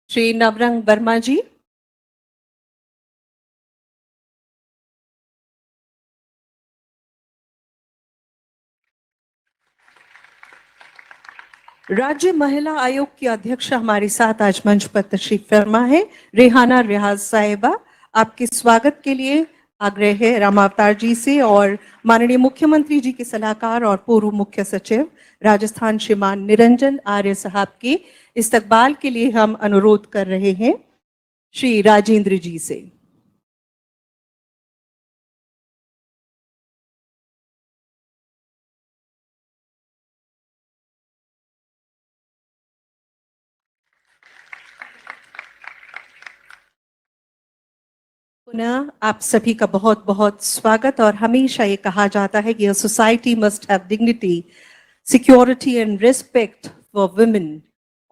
श्री नवरंग वर्मा जी। राज्य महिला आयोग की अध्यक्ष हमारे साथ आज मंच पर तशरीफ फरमा है रेहाना रियाज साहिबा। आपके स्वागत के लिए आग्रह है रामावतार जी से और माननीय मुख्यमंत्री जी के सलाहकार और पूर्व मुख्य सचिव राजस्थान श्रीमान निरंजन आर्य साहब के इस्तकबाल के लिए हम अनुरोध कर रहे हैं श्री राजेंद्र जी से। पुनः आप सभी का बहुत बहुत स्वागत। और हमेशा ये कहा जाता है कि society must have dignity, security and respect for women.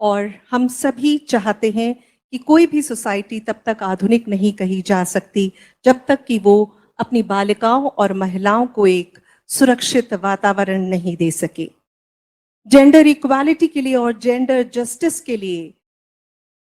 और हम सभी चाहते हैं कि कोई भी सोसाइटी तब तक आधुनिक नहीं कही जा सकती जब तक कि वो अपनी बालिकाओं और महिलाओं को एक सुरक्षित वातावरण नहीं दे सके। जेंडर इक्वालिटी के लिए और जेंडर जस्टिस के लिए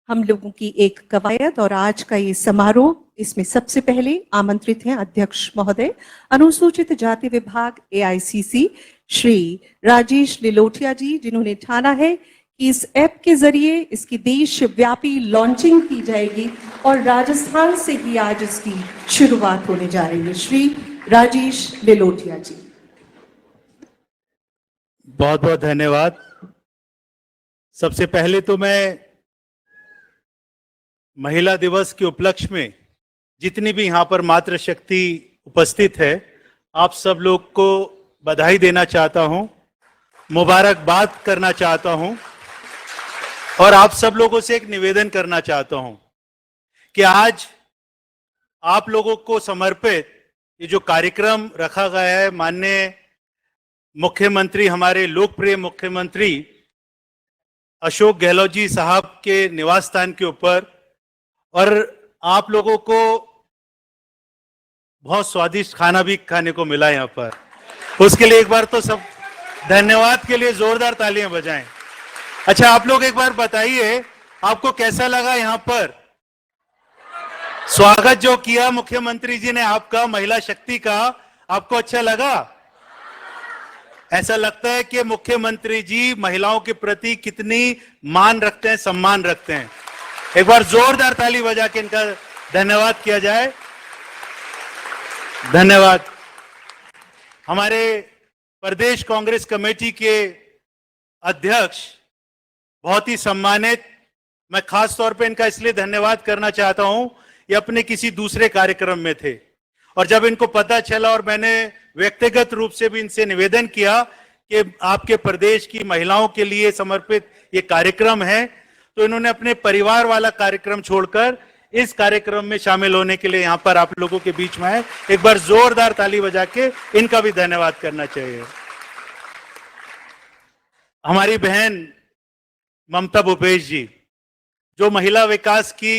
हम लोगों की एक कवायद और आज का ये समारोह, इसमें सबसे पहले आमंत्रित हैं अध्यक्ष महोदय अनुसूचित जाति विभाग एआईसीसी श्री राजेश लिलोटिया जी, जिन्होंने ठाना है कि इस ऐप के जरिए इसकी देशव्यापी लॉन्चिंग की जाएगी और राजस्थान से ही आज इसकी शुरुआत होने जा रही है। श्री राजेश लिलोटिया जी। बहुत बहुत धन्यवाद। सबसे पहले तो मैं महिला दिवस के उपलक्ष्य में जितनी भी यहाँ पर मातृशक्ति उपस्थित है, आप सब लोग को बधाई देना चाहता हूँ, मुबारकबाद करना चाहता हूँ और आप सब लोगों से एक निवेदन करना चाहता हूँ कि आज आप लोगों को समर्पित ये जो कार्यक्रम रखा गया है, माननीय मुख्यमंत्री, हमारे लोकप्रिय मुख्यमंत्री अशोक गहलोत जी साहब के निवास स्थान के ऊपर, और आप लोगों को बहुत स्वादिष्ट खाना भी खाने को मिला यहाँ पर, उसके लिए एक बार तो सब धन्यवाद के लिए जोरदार तालियां बजाएं। अच्छा, आप लोग एक बार बताइए आपको कैसा लगा यहाँ पर स्वागत जो किया मुख्यमंत्री जी ने आपका, महिला शक्ति का, आपको अच्छा लगा? ऐसा लगता है कि मुख्यमंत्री जी महिलाओं के प्रति कितनी मान रखते हैं, सम्मान रखते हैं। एक बार जोरदार ताली बजा के इनका धन्यवाद किया जाए। धन्यवाद। हमारे प्रदेश कांग्रेस कमेटी के अध्यक्ष, बहुत ही सम्मानित, मैं खास तौर पे इनका इसलिए धन्यवाद करना चाहता हूं, ये अपने किसी दूसरे कार्यक्रम में थे और जब इनको पता चला और मैंने व्यक्तिगत रूप से भी इनसे निवेदन किया कि आपके प्रदेश की महिलाओं के लिए समर्पित ये कार्यक्रम है, तो इन्होंने अपने परिवार वाला कार्यक्रम छोड़कर इस कार्यक्रम में शामिल होने के लिए यहां पर आप लोगों के बीच में आए। एक बार जोरदार ताली बजा के इनका भी धन्यवाद करना चाहिए। हमारी बहन ममता भूपेश जी, जो महिला विकास की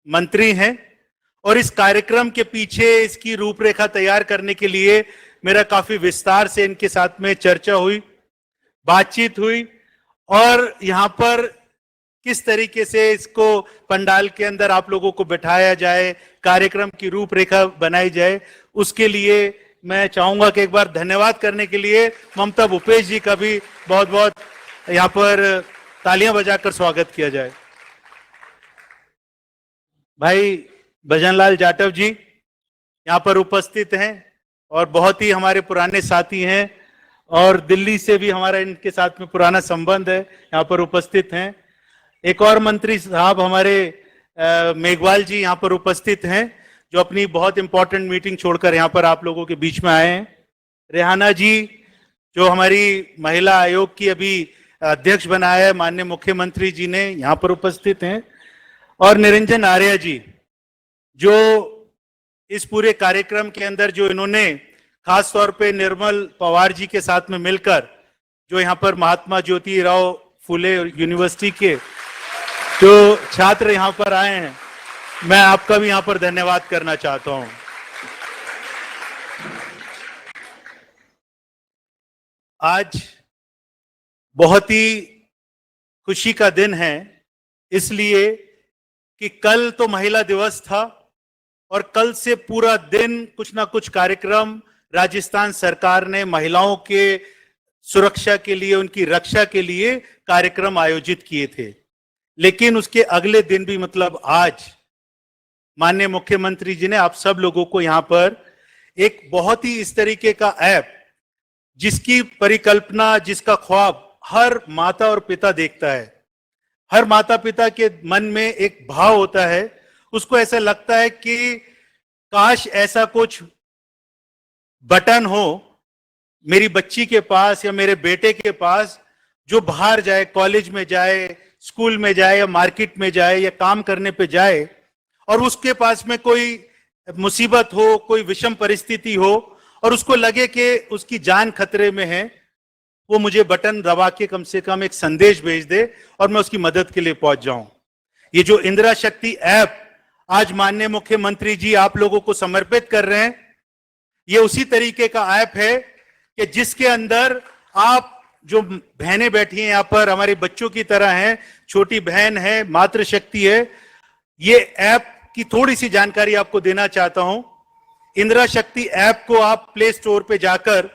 मंत्री हैं, और इस कार्यक्रम के पीछे इसकी रूपरेखा तैयार करने के लिए मेरा काफी विस्तार से इनके साथ में चर्चा हुई, बातचीत हुई, और यहां पर किस तरीके से इसको पंडाल के अंदर आप लोगों को बिठाया जाए, कार्यक्रम की रूपरेखा बनाई जाए, उसके लिए मैं चाहूंगा कि एक बार धन्यवाद करने के लिए ममता भूपेश जी का भी बहुत बहुत यहां पर तालियां बजाकर स्वागत किया जाए। भाई भजनलाल जाटव जी यहां पर उपस्थित हैं और बहुत ही हमारे पुराने साथी हैं और दिल्ली से भी हमारा इनके साथ में पुराना संबंध है, यहां पर उपस्थित हैं। एक और मंत्री साहब हमारे मेघवाल जी यहां पर उपस्थित हैं, जो अपनी बहुत इंपॉर्टेंट मीटिंग छोड़कर यहां पर आप लोगों के बीच में आए हैं। रेहाना जी, जो हमारी महिला आयोग की अभी अध्यक्ष बनाया है माननीय मुख्यमंत्री जी ने, यहां पर उपस्थित हैं। और निरंजन आर्य जी, जो इस पूरे कार्यक्रम के अंदर जो इन्होंने खास तौर पे निर्मल पवार जी के साथ में मिलकर जो यहाँ पर महात्मा ज्योतिराव फुले यूनिवर्सिटी के जो छात्र यहाँ पर आए हैं, मैं आपका भी यहाँ पर धन्यवाद करना चाहता हूं। आज बहुत ही खुशी का दिन है, इसलिए कि कल तो महिला दिवस था और कल से पूरा दिन कुछ ना कुछ कार्यक्रम राजस्थान सरकार ने महिलाओं के सुरक्षा के लिए, उनकी रक्षा के लिए कार्यक्रम आयोजित किए थे। लेकिन उसके अगले दिन भी, मतलब आज, माननीय मुख्यमंत्री जी ने आप सब लोगों को यहां पर एक बहुत ही इस तरीके का ऐप, जिसकी परिकल्पना, जिसका ख्वाब हर माता और पिता देखता है। हर माता पिता के मन में एक भाव होता है, उसको ऐसा लगता है कि काश ऐसा कुछ बटन हो मेरी बच्ची के पास या मेरे बेटे के पास, जो बाहर जाए, कॉलेज में जाए, स्कूल में जाए या मार्केट में जाए या काम करने पे जाए, और उसके पास में कोई मुसीबत हो, कोई विषम परिस्थिति हो और उसको लगे कि उसकी जान खतरे में है, वो मुझे बटन दबा के कम से कम एक संदेश भेज दे और मैं उसकी मदद के लिए पहुंच जाऊं। ये जो इंदिरा शक्ति ऐप आज माननीय मुख्यमंत्री जी आप लोगों को समर्पित कर रहे हैं, ये उसी तरीके का ऐप है कि जिसके अंदर आप जो बहनें बैठी हैं यहां पर, हमारे बच्चों की तरह हैं, छोटी बहन है, मातृशक्ति है, ये ऐप की थोड़ी सी जानकारी आपको देना चाहता हूं। इंदिरा शक्ति ऐप को आप प्ले स्टोर पे जाकर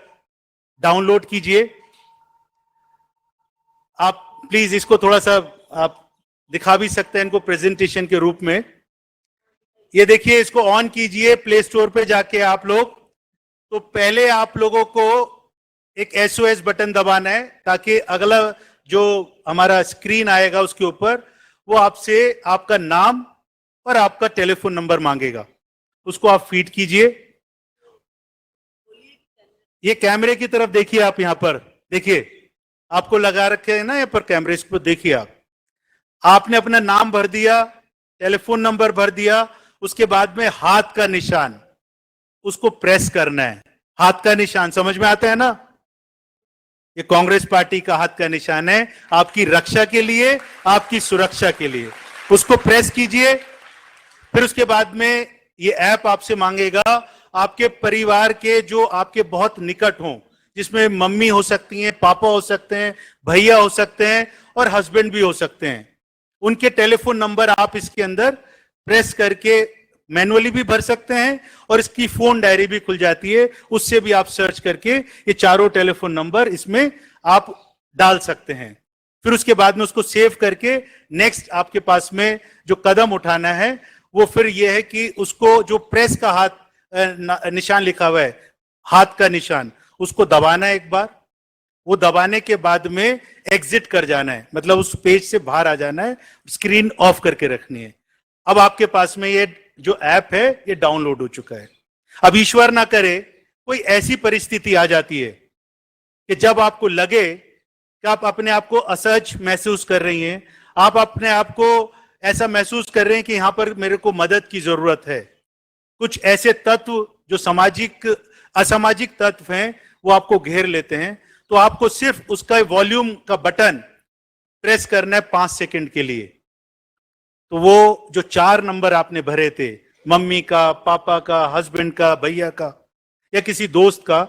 डाउनलोड कीजिए। आप प्लीज इसको थोड़ा सा आप दिखा भी सकते हैं इनको प्रेजेंटेशन के रूप में। ये देखिए, इसको ऑन कीजिए प्ले स्टोर पे जाके आप लोग। तो पहले आप लोगों को एक SOS बटन दबाना है, ताकि अगला जो हमारा स्क्रीन आएगा उसके ऊपर वो आपसे आपका नाम और आपका टेलीफोन नंबर मांगेगा, उसको आप फीड कीजिए। ये कैमरे की तरफ देखिए, आप यहां पर देखिए, आपको लगा रखे हैं ना यहाँ पर कैमरे, इस पर देखिए आप। आपने अपना नाम भर दिया, टेलीफोन नंबर भर दिया, उसके बाद में हाथ का निशान, उसको प्रेस करना है। हाथ का निशान समझ में आता है ना? ये कांग्रेस पार्टी का हाथ का निशान है, आपकी रक्षा के लिए, आपकी सुरक्षा के लिए। उसको प्रेस कीजिए। फिर उसके बाद में ये ऐप आपसे मांगेगा आपके परिवार के, जो आपके बहुत निकट हों, जिसमें मम्मी हो सकती हैं, पापा हो सकते हैं, भैया हो सकते हैं और हस्बैंड भी हो सकते हैं, उनके टेलीफोन नंबर आप इसके अंदर प्रेस करके मैनुअली भी भर सकते हैं और इसकी फोन डायरी भी खुल जाती है, उससे भी आप सर्च करके ये चारों टेलीफोन नंबर इसमें आप डाल सकते हैं। फिर उसके बाद में उसको सेव करके नेक्स्ट आपके पास में जो कदम उठाना है वो फिर ये है कि उसको जो प्रेस का हाथ निशान लिखा हुआ है, हाथ का निशान, उसको दबाना है एक बार। वो दबाने के बाद में एग्जिट कर जाना है, मतलब उस पेज से बाहर आ जाना है, स्क्रीन ऑफ करके रखनी है। अब आपके पास में ये जो ऐप है ये डाउनलोड हो चुका है। अब ईश्वर ना करे कोई ऐसी परिस्थिति आ जाती है कि जब आपको लगे कि आप अपने आप को असहज महसूस कर रही हैं, आप अपने आप को ऐसा महसूस कर रहे हैं कि यहां पर मेरे को मदद की जरूरत है, कुछ ऐसे तत्व जो सामाजिक असामाजिक तत्व हैं वो आपको घेर लेते हैं, तो आपको सिर्फ उसका वॉल्यूम का बटन प्रेस करना है 5 सेकंड के लिए। तो वो जो 4 नंबर आपने भरे थे, मम्मी का, पापा का, हस्बैंड का, भैया का या किसी दोस्त का,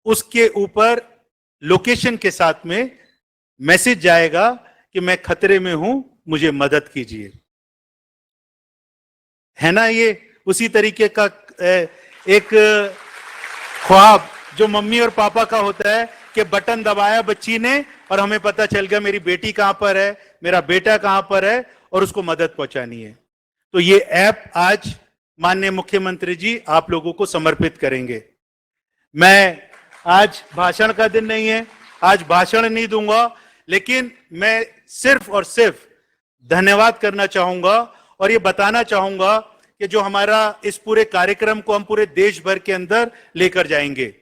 उसके ऊपर लोकेशन के साथ में मैसेज जाएगा कि मैं खतरे में हूं, मुझे मदद कीजिए। है ना, ये उसी तरीके का एक ख्वाब जो मम्मी और पापा का होता है कि बटन दबाया बच्ची ने और हमें पता चल गया मेरी बेटी कहां पर है, मेरा बेटा कहां पर है और उसको मदद पहुंचानी है। तो ये ऐप आज माननीय मुख्यमंत्री जी आप लोगों को समर्पित करेंगे। मैं आज भाषण का दिन नहीं है, आज भाषण नहीं दूंगा, लेकिन मैं सिर्फ और सिर्फ धन्यवाद करना चाहूंगा और ये बताना चाहूंगा कि जो हमारा इस पूरे कार्यक्रम को हम पूरे देश भर के अंदर लेकर जाएंगे,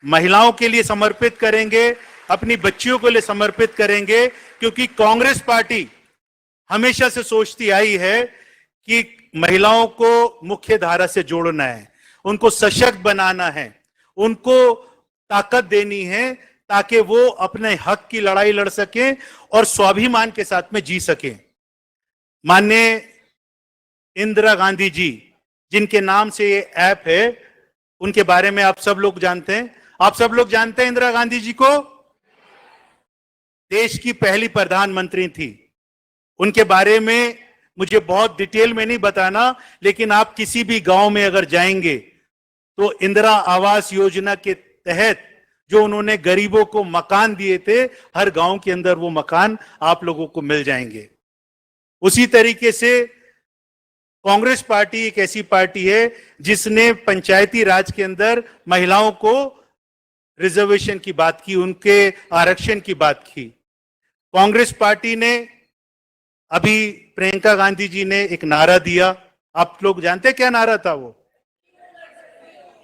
महिलाओं के लिए समर्पित करेंगे, अपनी बच्चियों के लिए समर्पित करेंगे, क्योंकि कांग्रेस पार्टी हमेशा से सोचती आई है कि महिलाओं को मुख्य धारा से जोड़ना है, उनको सशक्त बनाना है, उनको ताकत देनी है ताकि वो अपने हक की लड़ाई लड़ सकें और स्वाभिमान के साथ में जी सकें। माननीय इंदिरा गांधी जी जिनके नाम से ये ऐप है, उनके बारे में आप सब लोग जानते हैं। आप सब लोग जानते हैं इंदिरा गांधी जी को? देश की पहली प्रधानमंत्री थी। उनके बारे में मुझे बहुत डिटेल में नहीं बताना, लेकिन आप किसी भी गांव में अगर जाएंगे तो इंदिरा आवास योजना के तहत जो उन्होंने गरीबों को मकान दिए थे, हर गांव के अंदर वो मकान आप लोगों को मिल जाएंगे। उसी तरीके से कांग्रेस पार्टी एक ऐसी पार्टी है जिसने पंचायती राज के अंदर महिलाओं को रिजर्वेशन की बात की, उनके आरक्षण की बात की। कांग्रेस पार्टी ने अभी प्रियंका गांधी जी ने एक नारा दिया, आप लोग जानते क्या नारा था वो?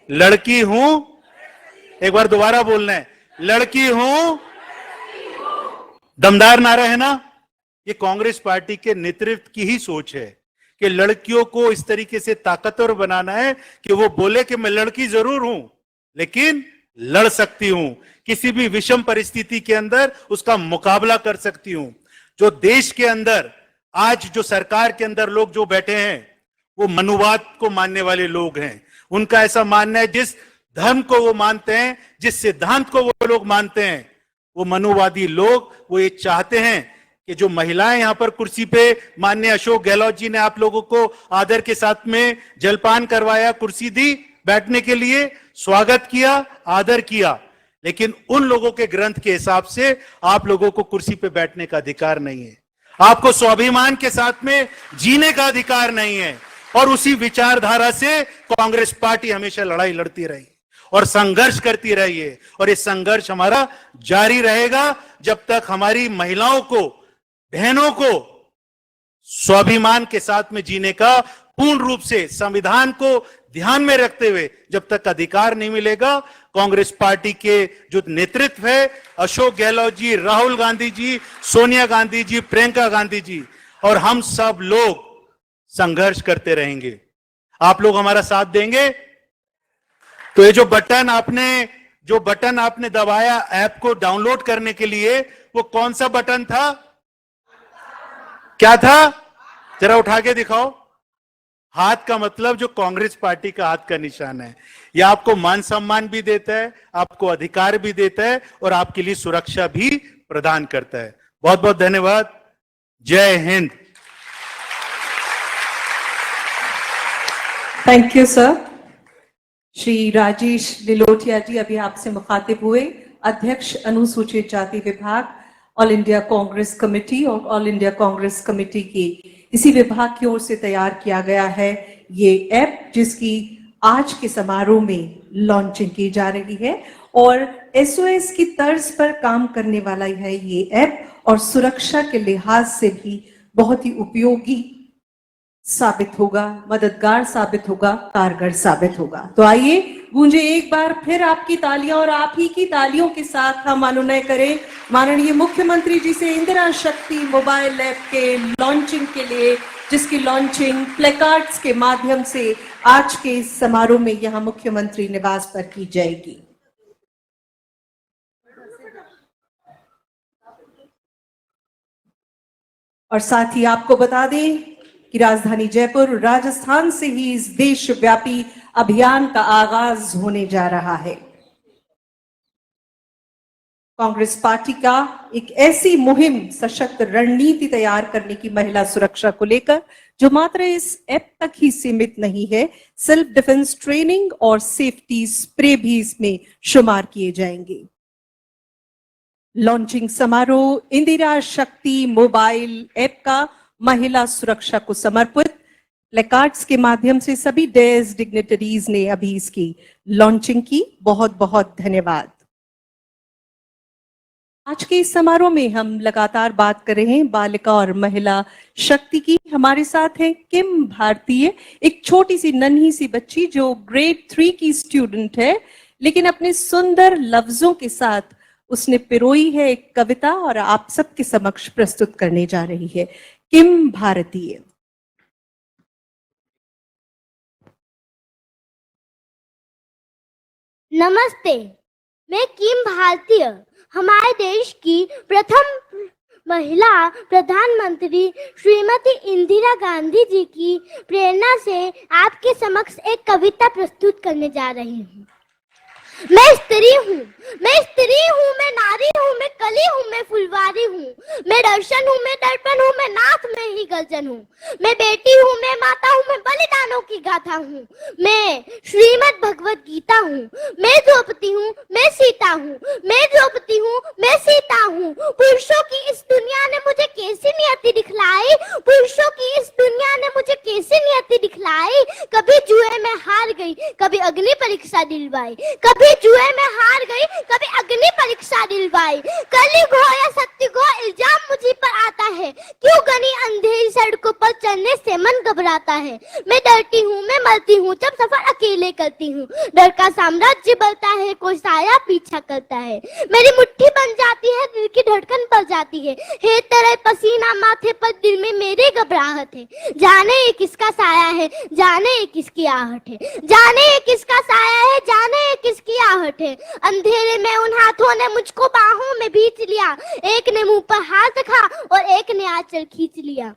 लड़की हूं, एक बार दोबारा बोलना है, लड़की हूं। दमदार नारा है ना? ये कांग्रेस पार्टी के नेतृत्व की ही सोच है कि लड़कियों को इस तरीके से ताकतवर बनाना है कि वो बोले कि मैं लड़की जरूर हूं लेकिन लड़ सकती हूं, किसी भी विषम परिस्थिति के अंदर उसका मुकाबला कर सकती हूं। जो देश के अंदर आज जो सरकार के अंदर लोग जो बैठे हैं वो मनुवाद को मानने वाले लोग हैं। उनका ऐसा मानना है, जिस धर्म को वो मानते हैं, जिस सिद्धांत को वो लोग मानते हैं, वो मनुवादी लोग वो ये चाहते हैं कि जो महिलाएं यहां पर कुर्सी पे, माननीय अशोक गहलोत जी ने आप लोगों को आदर के साथ में जलपान करवाया, कुर्सी दी बैठने के लिए, स्वागत किया, आदर किया, लेकिन उन लोगों के ग्रंथ के हिसाब से आप लोगों को कुर्सी पे बैठने का अधिकार नहीं है। आपको स्वाभिमान के साथ में जीने का अधिकार नहीं है। और उसी विचारधारा से कांग्रेस पार्टी हमेशा लड़ाई लड़ती रही और संघर्ष करती रही है, और ये संघर्ष हमारा जारी रहेगा जब तक हमारी महिलाओं को, बहनों को स्वाभिमान के साथ में जीने का पूर्ण रूप से संविधान को ध्यान में रखते हुए जब तक अधिकार नहीं मिलेगा, कांग्रेस पार्टी के जो नेतृत्व है, अशोक गहलोत जी, राहुल गांधी जी, सोनिया गांधी जी, प्रियंका गांधी जी और हम सब लोग संघर्ष करते रहेंगे। आप लोग हमारा साथ देंगे? तो ये जो बटन आपने दबाया ऐप को डाउनलोड करने के लिए, वो कौन सा बटन था? क्या था? जरा उठा के दिखाओ। हाथ का मतलब जो कांग्रेस पार्टी का हाथ का निशान है। यह आपको मान सम्मान भी देता है, आपको अधिकार भी देता है और आपके लिए सुरक्षा भी प्रदान करता है। बहुत बहुत धन्यवाद। जय हिंद। Thank you sir. Shri Rajesh Lilothia ji अभी आपसे मुखातिब हुए, अध्यक्ष अनुसूचित जाति विभाग, ऑल इंडिया कांग्रेस कमेटी और ऑल इंडिया कांग्रेस कमेटी की इसी विभाग की ओर से तैयार किया गया है ये ऐप, जिसकी आज के समारोह में लॉन्चिंग की जा रही है और एसओएस की तर्ज पर काम करने वाला है ये ऐप और सुरक्षा के लिहाज से भी बहुत ही उपयोगी साबित होगा, मददगार साबित होगा, कारगर साबित होगा। तो आइए गूंजे एक बार फिर आपकी तालियां और आप ही की तालियों के साथ हम अनुनय करें माननीय मुख्यमंत्री जी से इंदिरा शक्ति मोबाइल ऐप के लॉन्चिंग के लिए, जिसकी लॉन्चिंग प्लेकार्ड्स के माध्यम से आज के इस समारोह में यहां मुख्यमंत्री निवास पर की जाएगी। और साथ ही आपको बता दें कि राजधानी जयपुर, राजस्थान से ही इस देशव्यापी अभियान का आगाज होने जा रहा है। कांग्रेस पार्टी का एक ऐसी मुहिम, सशक्त रणनीति तैयार करने की महिला सुरक्षा को लेकर, जो मात्र इस ऐप तक ही सीमित नहीं है, सेल्फ डिफेंस ट्रेनिंग और सेफ्टी स्प्रे भी इसमें शुमार किए जाएंगे। लॉन्चिंग समारोह इंदिरा शक्ति मोबाइल ऐप का महिला सुरक्षा को समर्पित प्लेकार्ड्स के माध्यम से सभी डेज डिग्नेटरीज ने अभी इसकी लॉन्चिंग की। बहुत बहुत धन्यवाद। आज के इस समारोह में हम लगातार बात कर रहे हैं बालिका और महिला शक्ति की। हमारे साथ हैं किम भारतीय, एक छोटी सी नन्ही सी बच्ची जो ग्रेड 3 की स्टूडेंट है, लेकिन अपने सुंदर लफ्जों के साथ उसने पिरोई है एक कविता और आप सबके समक्ष प्रस्तुत करने जा रही है। किम भारतीय। नमस्ते, मैं किम भारतीय हमारे देश की प्रथम महिला प्रधानमंत्री श्रीमती इंदिरा गांधी जी की प्रेरणा से आपके समक्ष एक कविता प्रस्तुत करने जा रही हूँ। मैं स्त्री हूँ, मैं नारी हूँ, मैं कली हूँ, मैं फुलवारी हूँ, मैं दर्शन हूँ, मैं दर्पण हूँ, मैं नाथ में ही गर्जन हूँ। मैं बेटी हूँ, मैं माता हूँ, मैं बलिदानों की गाथा हूँ। मैं श्रीमद् भगवत गीता हूँ। मैं द्रौपदी हूँ, मैं सीता हूँ। मैं द्रौपदी हूँ, मैं सीता हूँ। पुरुषों की इस दुनिया ने मुझे कैसी नियति दिखलाई, पुरुषों की इस दुनिया ने मुझे कैसी नियति दिखलाई। कभी जुए में हार गई, कभी अग्नि परीक्षा दिलवाई। कभी जुए में हार गई, कभी अग्नि परीक्षा दिलवाई। कलयुग हो या सत्युग हो, इल्जाम मुझी पर आता है। क्यों घनी अंधेरी सड़कों पर चलने से मन घबराता है। मैं डरती हूँ, मैं मरती हूँ जब सफर अकेले करती हूँ। डर का साम्राज्य बढ़ता है, कोई साया पीछा करता है। मेरी मुट्ठी बन जाती है, दिल की धड़कन बढ़ जाती है। हे तेरे पसीना माथे पर, दिल में मेरे घबराहट है। जाने ये किसका साया है, जाने ये किसकी आहट है। जाने ये किसका साया है, जाने ये किसकी आहट है। अंधेरे में उन हाथों ने मुझको बाहों में भींच लिया। एक ने मुंह पर हाथ रखा और एक ने आंचल खींच लिया।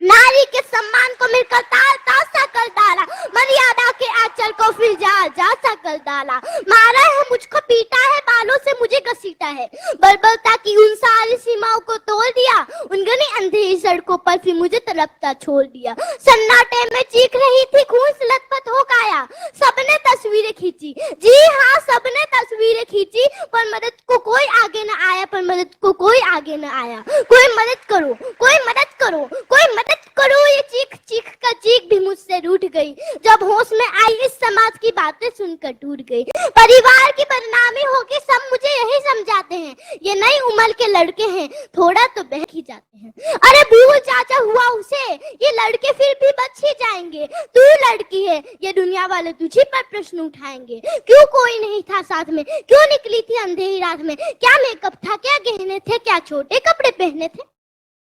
नारी के सम्मान को मिलकर ताल तासा कर डाला, मर्यादा के आंचल को फिर जा सा कर डाला। मारा है मुझको, पीटा है, बालों से मुझे घसीटा है। बर्बरता की उन सारी सीमाओं को तोड़ दिया। उन घनी अंधेरी सड़कों पर फिर मुझे तड़पता छोड़ दिया। सन्नाटे में चीख रही थी, खून से लथपथ हो गया। सबने तस्वीरें खींची, जी हाँ सबने तस्वीरें खींची, पर मदद को कोई आगे न आया, पर मदद को कोई आगे न आया। कोई मदद करो, कोई मदद करो, कोई मदद करो। ये चीख चीख कर चीख भी मुझसे रूठ गई। जब होश में आई इस समाज की बातें सुनकर टूट गई। परिवार की बदनामी होगी, सब मुझे यही समझाते हैं। ये नई उम्र के लड़के हैं, थोड़ा तो बहक ही जाते हैं। अरे भूल चाचा हुआ उसे, ये लड़के फिर भी बच ही जाएंगे। तू लड़की है, ये दुनिया वाले तुझे पर प्रश्न उठाएंगे। क्यों कोई नहीं था साथ में, क्यों निकली थी अंधेरी रात में। क्या मेकअप था, क्या गहने थे, क्या छोटे कपड़े पहने थे।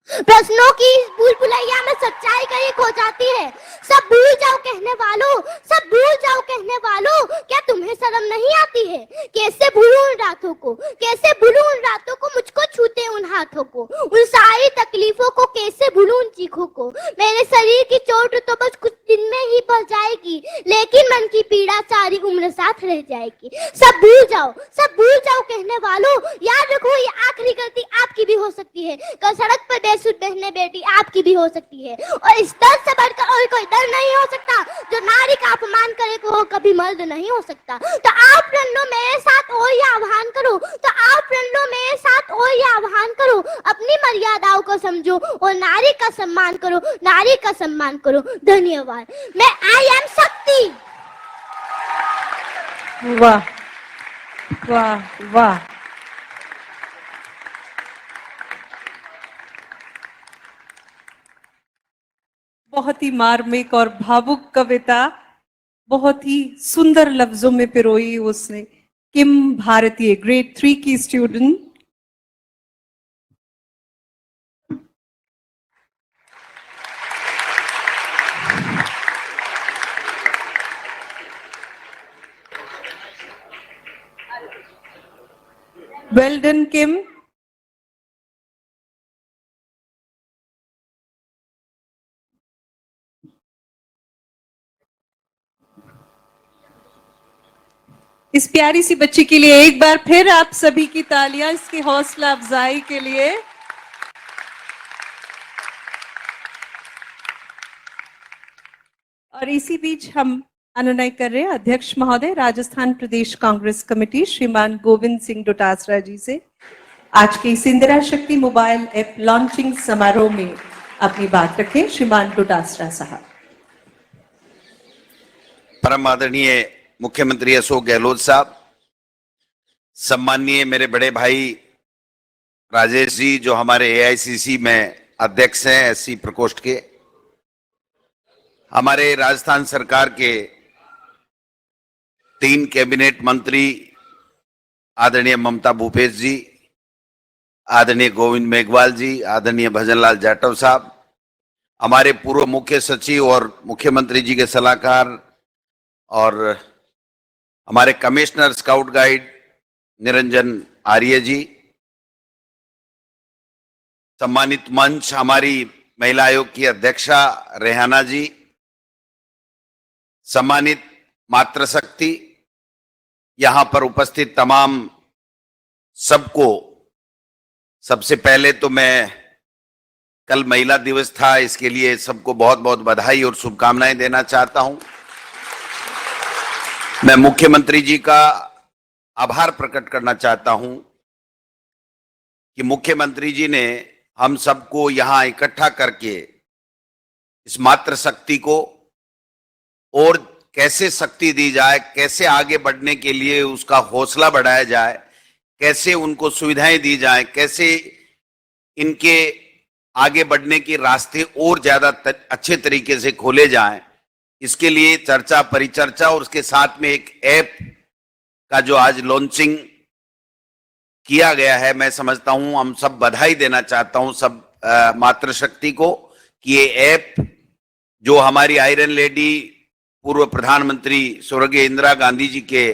प्रश्नों की भूल भुलैया में सच्चाई कहीं खो जाती है। सब भूल जाओ कहने वालों, सब भूल जाओ कहने वालों, क्या तुम्हें शर्म नहीं आती है। कैसे भूलूं उन रातों को, कैसे भूलूं उन रातों को, मुझको छूते उन हाथों को। उन सारी तकलीफों को कैसे भूलूं उन चीखों को। मेरे शरीर की चोट तो बस कुछ दिन में ही बढ़ जाएगी, लेकिन मन की पीड़ा सारी उम्र साथ रह जाएगी। सब भूल जाओ, सब भूल जाओ कहने वालों, याद रखो ये आखिरी गलती आपकी भी हो सकती है। कल सड़क पर बेसुध बहने बेटी आपकी भी हो सकती है। और इस दर्द से बढ़कर और कोई दर्द नहीं हो सकता। जो नारी का अपमान करे वो कभी मर्द नहीं हो सकता। तो आप रण लो मेरे साथ और ये आह्वान करो, तो आप रण लो मेरे साथ और ये आह्वान करो। अपनी मर्यादाओं को समझो और नारी का सम्मान करो, नारी का सम्मान करो। धन्यवाद। मैं आई एम शक्ति। वाह वाह वाह। बहुत ही मार्मिक और भावुक कविता, बहुत ही सुंदर लफ्जों में पिरोई उसने। किम भारतीय, ग्रेड 3 की स्टूडेंट। वेल डन किम। इस प्यारी सी बच्ची के लिए एक बार फिर आप सभी की तालियां इसकी हौसला अफजाई के लिए। और इसी बीच हम अनुनय कर रहे हैं अध्यक्ष महोदय राजस्थान प्रदेश कांग्रेस कमेटी श्रीमान गोविंद सिंह डोटासरा जी से आज के इस इंदिरा शक्ति मोबाइल ऐप लॉन्चिंग समारोह में अपनी बात रखें। श्रीमान डोटासरा साहब। परम आदरणीय मुख्यमंत्री अशोक गहलोत साहब, सम्माननीय मेरे बड़े भाई राजेश जी जो हमारे एआईसीसी में अध्यक्ष हैं एससी प्रकोष्ठ के, हमारे राजस्थान सरकार के 3 कैबिनेट मंत्री आदरणीय ममता भूपेश जी, आदरणीय गोविंद मेघवाल जी, आदरणीय भजनलाल जाटव साहब, हमारे पूर्व मुख्य सचिव और मुख्यमंत्री जी के सलाहकार और हमारे commissioner scout guide Niranjan Arya जी, सम्मानित मंच हमारी महिला आयोग की अध्यक्षा रेहाना जी, सम्मानित मातृशक्ति, यहां पर उपस्थित तमाम सबको सबसे पहले तो मैं कल महिला दिवस था, इसके लिए सबको बहुत बहुत बधाई और शुभकामनाएं देना चाहता हूं। मैं मुख्यमंत्री जी का आभार प्रकट करना चाहता हूं कि मुख्यमंत्री जी ने हम सबको यहां इकट्ठा करके इस मातृशक्ति को और कैसे शक्ति दी जाए, कैसे आगे बढ़ने के लिए उसका हौसला बढ़ाया जाए, कैसे उनको सुविधाएं दी जाए, कैसे इनके आगे बढ़ने के रास्ते और ज्यादा अच्छे तरीके से खोले जाएं, इसके लिए चर्चा परिचर्चा और उसके साथ में एक ऐप का जो आज लॉन्चिंग किया गया है, मैं समझता हूं हम सब बधाई देना चाहता हूं सब मातृशक्ति को कि ये ऐप जो हमारी आयरन लेडी पूर्व प्रधानमंत्री स्वर्गीय इंदिरा गांधी जी के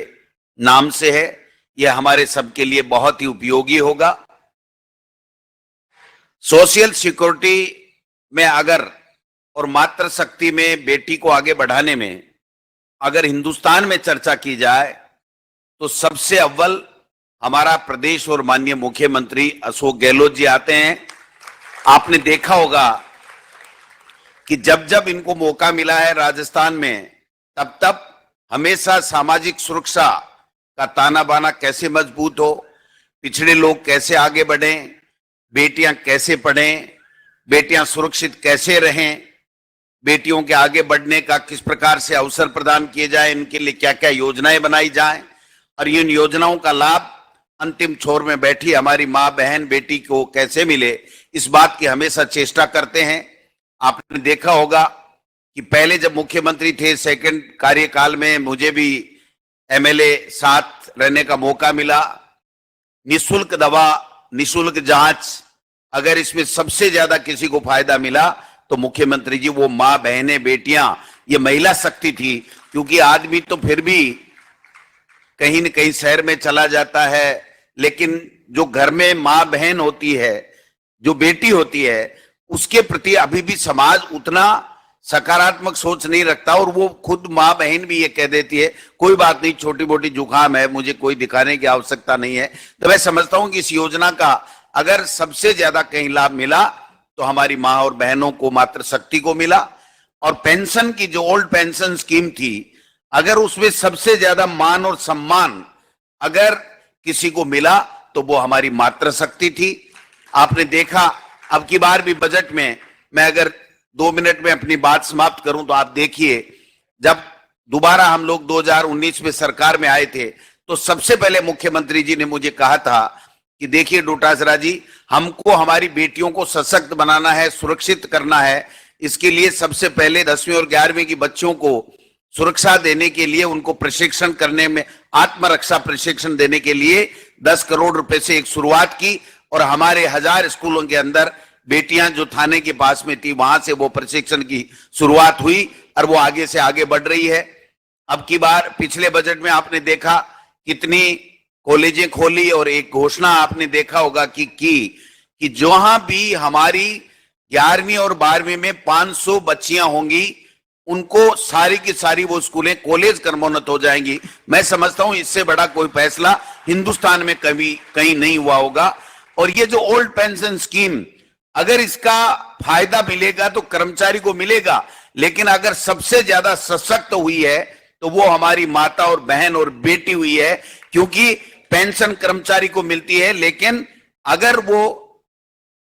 नाम से है, यह हमारे सबके लिए बहुत ही उपयोगी होगा। सोशल सिक्योरिटी में अगर और मातृशक्ति में बेटी को आगे बढ़ाने में अगर हिंदुस्तान में चर्चा की जाए तो सबसे अव्वल हमारा प्रदेश और माननीय मुख्यमंत्री अशोक गहलोत जी आते हैं। आपने देखा होगा कि जब जब इनको मौका मिला है राजस्थान में, तब तब हमेशा सामाजिक सुरक्षा का ताना बाना कैसे मजबूत हो, पिछड़े लोग कैसे आगे बढ़ें, बेटियां कैसे पढ़ें, बेटियां सुरक्षित कैसे रहें, बेटियों के आगे बढ़ने का किस प्रकार से अवसर प्रदान किए जाए, इनके लिए क्या क्या योजनाएं बनाई जाएं और इन योजनाओं का लाभ अंतिम छोर में बैठी हमारी माँ बहन बेटी को कैसे मिले, इस बात की हमेशा चेष्टा करते हैं। आपने देखा होगा कि पहले जब मुख्यमंत्री थे सेकंड कार्यकाल में मुझे भी एमएलए साथ रहने का मौका मिला। निशुल्क दवा, निशुल्क जांच, अगर इसमें सबसे ज्यादा किसी को फायदा मिला तो मुख्यमंत्री जी वो माँ बहनें बेटियां, ये महिला शक्ति थी। क्योंकि आदमी तो फिर भी कहीं न कहीं शहर में चला जाता है, लेकिन जो घर में माँ बहन होती है, जो बेटी होती है, उसके प्रति अभी भी समाज उतना सकारात्मक सोच नहीं रखता और वो खुद माँ बहन भी ये कह देती है कोई बात नहीं, छोटी मोटी जुकाम है, मुझे कोई दिखाने की आवश्यकता नहीं है। तो मैं समझता हूं कि इस योजना का अगर सबसे ज्यादा कहीं लाभ मिला तो हमारी माँ और बहनों को, मातृशक्ति को मिला। और पेंशन की जो ओल्ड पेंशन स्कीम थी, अगर उसमें सबसे ज्यादा मान और सम्मान अगर किसी को मिला तो वो हमारी मातृशक्ति थी। आपने देखा अब की बार भी बजट में, मैं अगर 2 मिनट में अपनी बात समाप्त करूं तो आप देखिए, जब दोबारा हम लोग 2019 में सरकार में आए थे तो सबसे पहले मुख्यमंत्री जी ने मुझे कहा था कि देखिए डोटासरा जी, हमको हमारी बेटियों को सशक्त बनाना है, सुरक्षित करना है। इसके लिए सबसे पहले 10वीं और 11वीं की बच्चों को सुरक्षा देने के लिए, उनको प्रशिक्षण करने में, आत्मरक्षा प्रशिक्षण देने के लिए 10 करोड़ रुपए से एक शुरुआत की और हमारे 1000 स्कूलों के अंदर बेटियां जो थाने के पास में थी वहां से वो प्रशिक्षण की शुरुआत हुई और वो आगे से आगे बढ़ रही है। अब की बार पिछले बजट में आपने देखा कितनी कॉलेजें खोली और एक घोषणा आपने देखा होगा कि जहां भी हमारी 11वीं और 12वीं में 500 बच्चियां होंगी, उनको सारी की सारी वो स्कूलें कॉलेज क्रमोन्नत हो जाएंगी। मैं समझता हूं इससे बड़ा कोई फैसला हिंदुस्तान में कभी कहीं नहीं हुआ होगा। और ये जो ओल्ड पेंशन स्कीम, अगर इसका फायदा मिलेगा तो कर्मचारी को मिलेगा, लेकिन अगर सबसे ज्यादा सशक्त हुई है तो वो हमारी माता और बहन और बेटी हुई है। क्योंकि पेंशन कर्मचारी को मिलती है, लेकिन अगर वो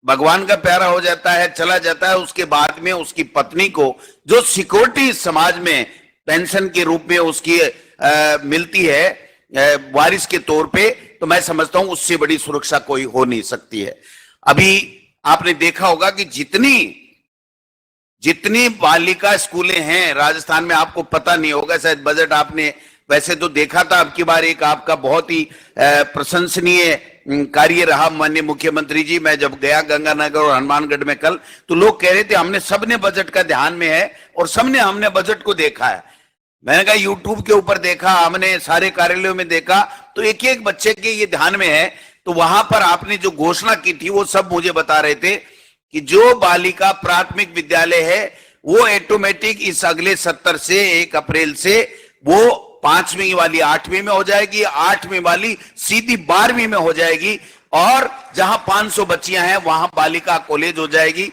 भगवान का प्यारा हो जाता है, चला जाता है, उसके बाद में उसकी पत्नी को जो सिक्योरिटी समाज में पेंशन के रूप में उसकी मिलती है वारिस के तौर पे, तो मैं समझता हूं उससे बड़ी सुरक्षा कोई हो नहीं सकती है। अभी आपने देखा होगा कि जितनी बालिका स्कूलें हैं राजस्थान में, आपको पता नहीं होगा, शायद बजट आपने वैसे तो देखा था। अब की बार एक आपका बहुत ही प्रशंसनीय कार्य रहा माननीय मुख्यमंत्री जी। मैं जब गया गंगानगर और हनुमानगढ़ में कल, तो लोग कह रहे थे हमने सबने बजट का ध्यान में है और सबने हमने बजट को देखा है। मैंने कहा यूट्यूब के ऊपर देखा, हमने सारे कार्यालयों में देखा, तो एक एक बच्चे के ये ध्यान में है। तो वहां पर आपने जो घोषणा की थी वो सब मुझे बता रहे थे कि जो बालिका प्राथमिक विद्यालय है वो ऑटोमेटिक इस अगले 70 से 1 अप्रैल से वो 5वीं वाली 8वीं में हो जाएगी, 8वीं वाली सीधी 12वीं में हो जाएगी और जहां 500 बच्चियां हैं वहां बालिका कॉलेज हो जाएगी।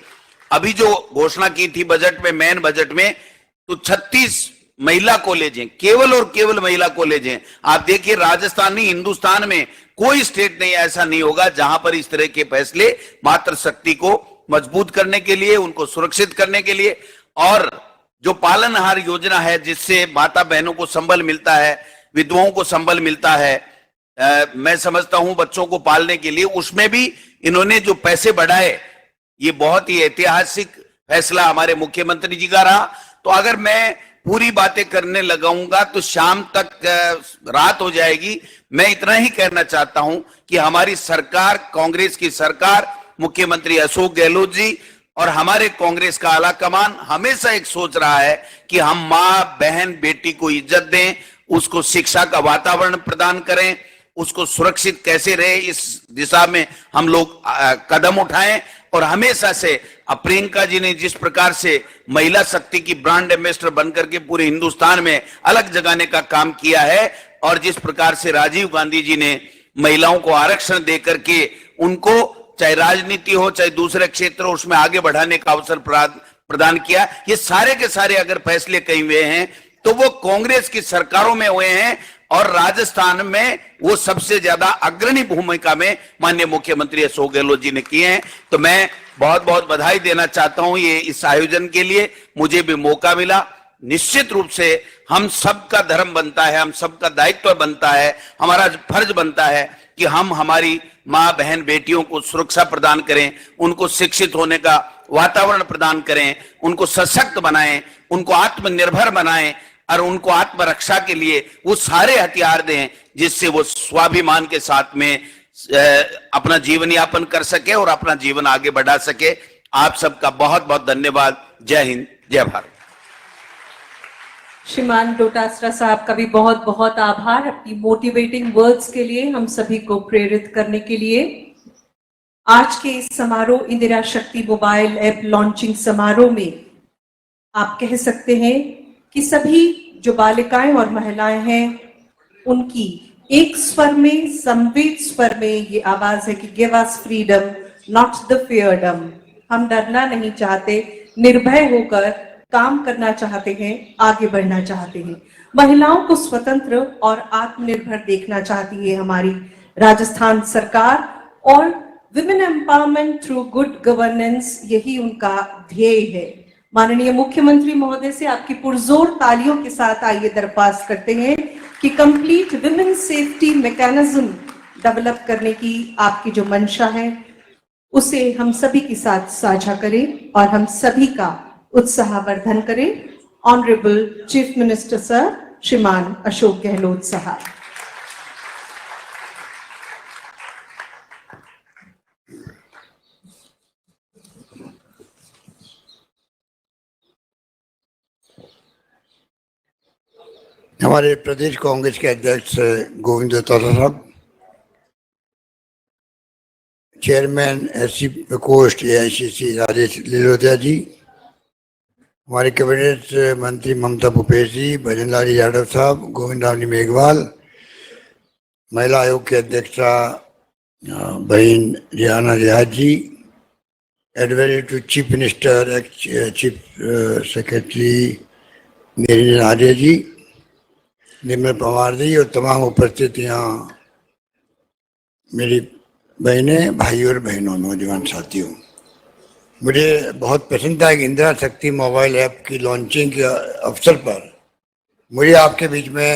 अभी जो घोषणा की थी बजट में, मेन बजट में, तो 36 महिला कॉलेज हैं, केवल और केवल महिला कॉलेज हैं। आप देखिए राजस्थान नहीं, हिंदुस्तान में कोई स्टेट नहीं ऐसा नहीं होगा जहां पर इस तरह के फैसले मातृशक्ति को मजबूत करने के लिए, उनको सुरक्षित करने के लिए, और जो पालनहार योजना है जिससे माता बहनों को संबल मिलता है, विधवाओं को संबल मिलता है, मैं समझता हूं बच्चों को पालने के लिए, उसमें भी इन्होंने जो पैसे बढ़ाए, ये बहुत ही ऐतिहासिक फैसला हमारे मुख्यमंत्री जी का रहा। तो अगर मैं पूरी बातें करने लगाऊंगा तो शाम तक रात हो जाएगी। मैं इतना ही कहना चाहता हूं कि हमारी सरकार, कांग्रेस की सरकार, मुख्यमंत्री अशोक गहलोत जी और हमारे कांग्रेस का आला कमान हमेशा एक सोच रहा है कि हम मां, बहन, बेटी को इज्जत दें, उसको शिक्षा का वातावरण प्रदान करें, उसको सुरक्षित कैसे रहे, इस दिशा में हम लोग कदम उठाएं। और हमेशा से प्रियंका जी ने जिस प्रकार से महिला शक्ति की ब्रांड एम्बेसडर बनकर के पूरे हिंदुस्तान में अलग जगाने का काम किया है, और जिस प्रकार से राजीव गांधी जी ने महिलाओं को आरक्षण देकर के उनको चाहे राजनीति हो चाहे दूसरे क्षेत्र हो उसमें आगे बढ़ाने का अवसर प्रदान किया, ये सारे के सारे अगर फैसले कहीं हुए हैं तो वो कांग्रेस की सरकारों में हुए हैं, और राजस्थान में वो सबसे ज्यादा अग्रणी भूमिका में माननीय मुख्यमंत्री अशोक गहलोत जी ने किए हैं। तो मैं बहुत बहुत बधाई देना चाहता हूं ये इस आयोजन के लिए, मुझे भी मौका मिला। निश्चित रूप से हम सबका धर्म बनता है, हम सबका दायित्व बनता है, हमारा फर्ज बनता है कि हम हमारी मां, बहन, बेटियों को सुरक्षा प्रदान करें, उनको शिक्षित होने का वातावरण प्रदान करें, उनको सशक्त बनाएं, उनको आत्मनिर्भर बनाएं, और उनको आत्मरक्षा के लिए वो सारे हथियार दें जिससे वो स्वाभिमान के साथ में अपना जीवन यापन कर सके और अपना जीवन आगे बढ़ा सके। आप सबका बहुत बहुत धन्यवाद। जय हिंद, जय भारत। श्रीमान डोटासरा साहब का भी बहुत बहुत आभार अपनी मोटिवेटिंग वर्ड्स के लिए, हम सभी को प्रेरित करने के लिए। आज के इस समारोह, इंदिरा शक्ति मोबाइल ऐप लॉन्चिंग समारोह में आप कह सकते हैं कि सभी जो बालिकाएं और महिलाएं हैं उनकी एक स्वर में, संवेद स्वर में ये आवाज है कि give us freedom not the feardom. हम डरना नहीं चाहते, निर्भय होकर काम करना चाहते हैं, आगे बढ़ना चाहते हैं। महिलाओं को स्वतंत्र और आत्मनिर्भर देखना चाहती है हमारी राजस्थान सरकार, और women empowerment through good governance, यही उनका ध्येय है। माननीय मुख्यमंत्री महोदय से आपकी पुरजोर तालियों के साथ आइए दरख्वास्त करते हैं कि complete women safety mechanism develop करने की आपकी जो मंशा है उसे हम सभी के साथ साझा करें और हम सभी का उत्साहवर्धन करें। ऑनरेबल चीफ मिनिस्टर सर श्रीमान अशोक गहलोत साहब। हमारे प्रदेश कांग्रेस के अध्यक्ष गोविंद डोटासरा साहब, चेयरमैन एससी प्रकोष्ठ एआईसीसी राजेश लिलोदिया जी, हमारे कैबिनेट मंत्री ममता भूपेश जी, भजन लाल यादव साहब, गोविंद रानी मेघवाल, महिला आयोग के अध्यक्षा बहन Riyana Riyaz ji, adviser to chief minister, chief secretary Mary Arya जी, निर्मल पवार जी, और तमाम उपस्थित यहाँ मेरी बहनें, भाई और बहनों, नौजवान साथियों, मुझे बहुत पसंद था कि इंदिरा शक्ति मोबाइल ऐप की लॉन्चिंग के अवसर पर मुझे आपके बीच में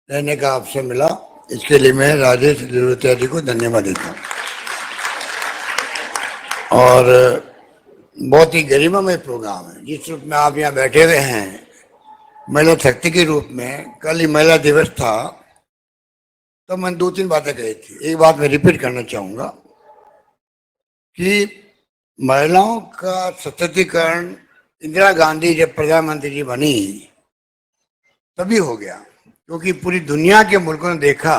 रहने का अवसर मिला। इसके लिए मैं राजेश लिलोदिया जी को धन्यवाद देता हूँ। और बहुत ही गरिमामय प्रोग्राम है। जिस रूप में आप यहाँ बैठे हुए हैं महिला शक्ति के रूप में, कल ही महिला दिवस था तो मैंने 2-3 बातें कही थी। एक बात मैं रिपीट करना चाहूंगा कि महिलाओं का सशक्तिकरण इंदिरा गांधी जब प्रधानमंत्री जी बनी तभी हो गया, क्योंकि पूरी दुनिया के मुल्कों ने देखा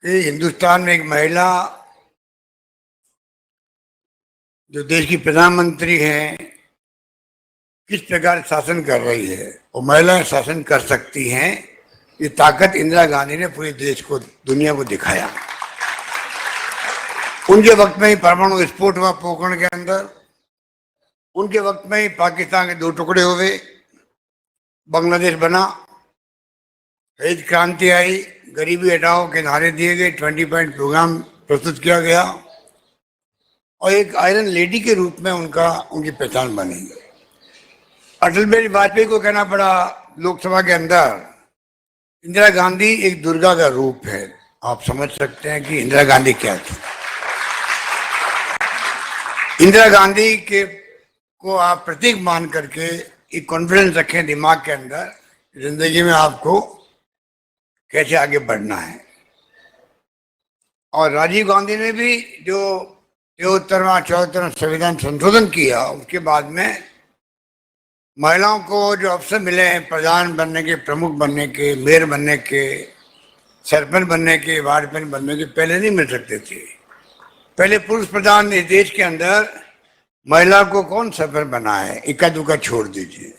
कि हिंदुस्तान में एक महिला जो देश की प्रधानमंत्री हैं किस प्रकार शासन कर रही है, और महिलाएं शासन कर सकती हैं। ये ताकत इंदिरा गांधी ने पूरे देश को, दुनिया को दिखाया। उनके वक्त में ही परमाणु विस्फोट हुआ पोखरण के अंदर, उनके वक्त में ही पाकिस्तान के 2 टुकड़े हुए, बांग्लादेश बना, हरित क्रांति आई, गरीबी हटाओ के नारे दिए गए, 20 पॉइंट प्रोग्राम प्रस्तुत किया गया और एक आयरन लेडी के रूप में उनकी पहचान बनी। अटल बिहारी वाजपेयी को कहना पड़ा लोकसभा के अंदर, इंदिरा गांधी एक दुर्गा का रूप है। आप समझ सकते हैं कि इंदिरा गांधी क्या थी। इंदिरा गांधी को आप प्रतीक मान करके एक कॉन्फिडेंस रखें दिमाग के अंदर, जिंदगी में आपको कैसे आगे बढ़ना है। और राजीव गांधी ने भी जो 73वां संविधान संशोधन किया, उसके बाद में महिलाओं को जो अवसर मिले हैं प्रधान बनने के, प्रमुख बनने के, मेयर बनने के, सरपंच बनने के, वार्ड प्रधान बनने के, पहले नहीं मिल सकते थे। पहले पुरुष प्रधान इस देश के अंदर महिला को कौन सरपंच बना है, इक्का दुक्का छोड़ दीजिए।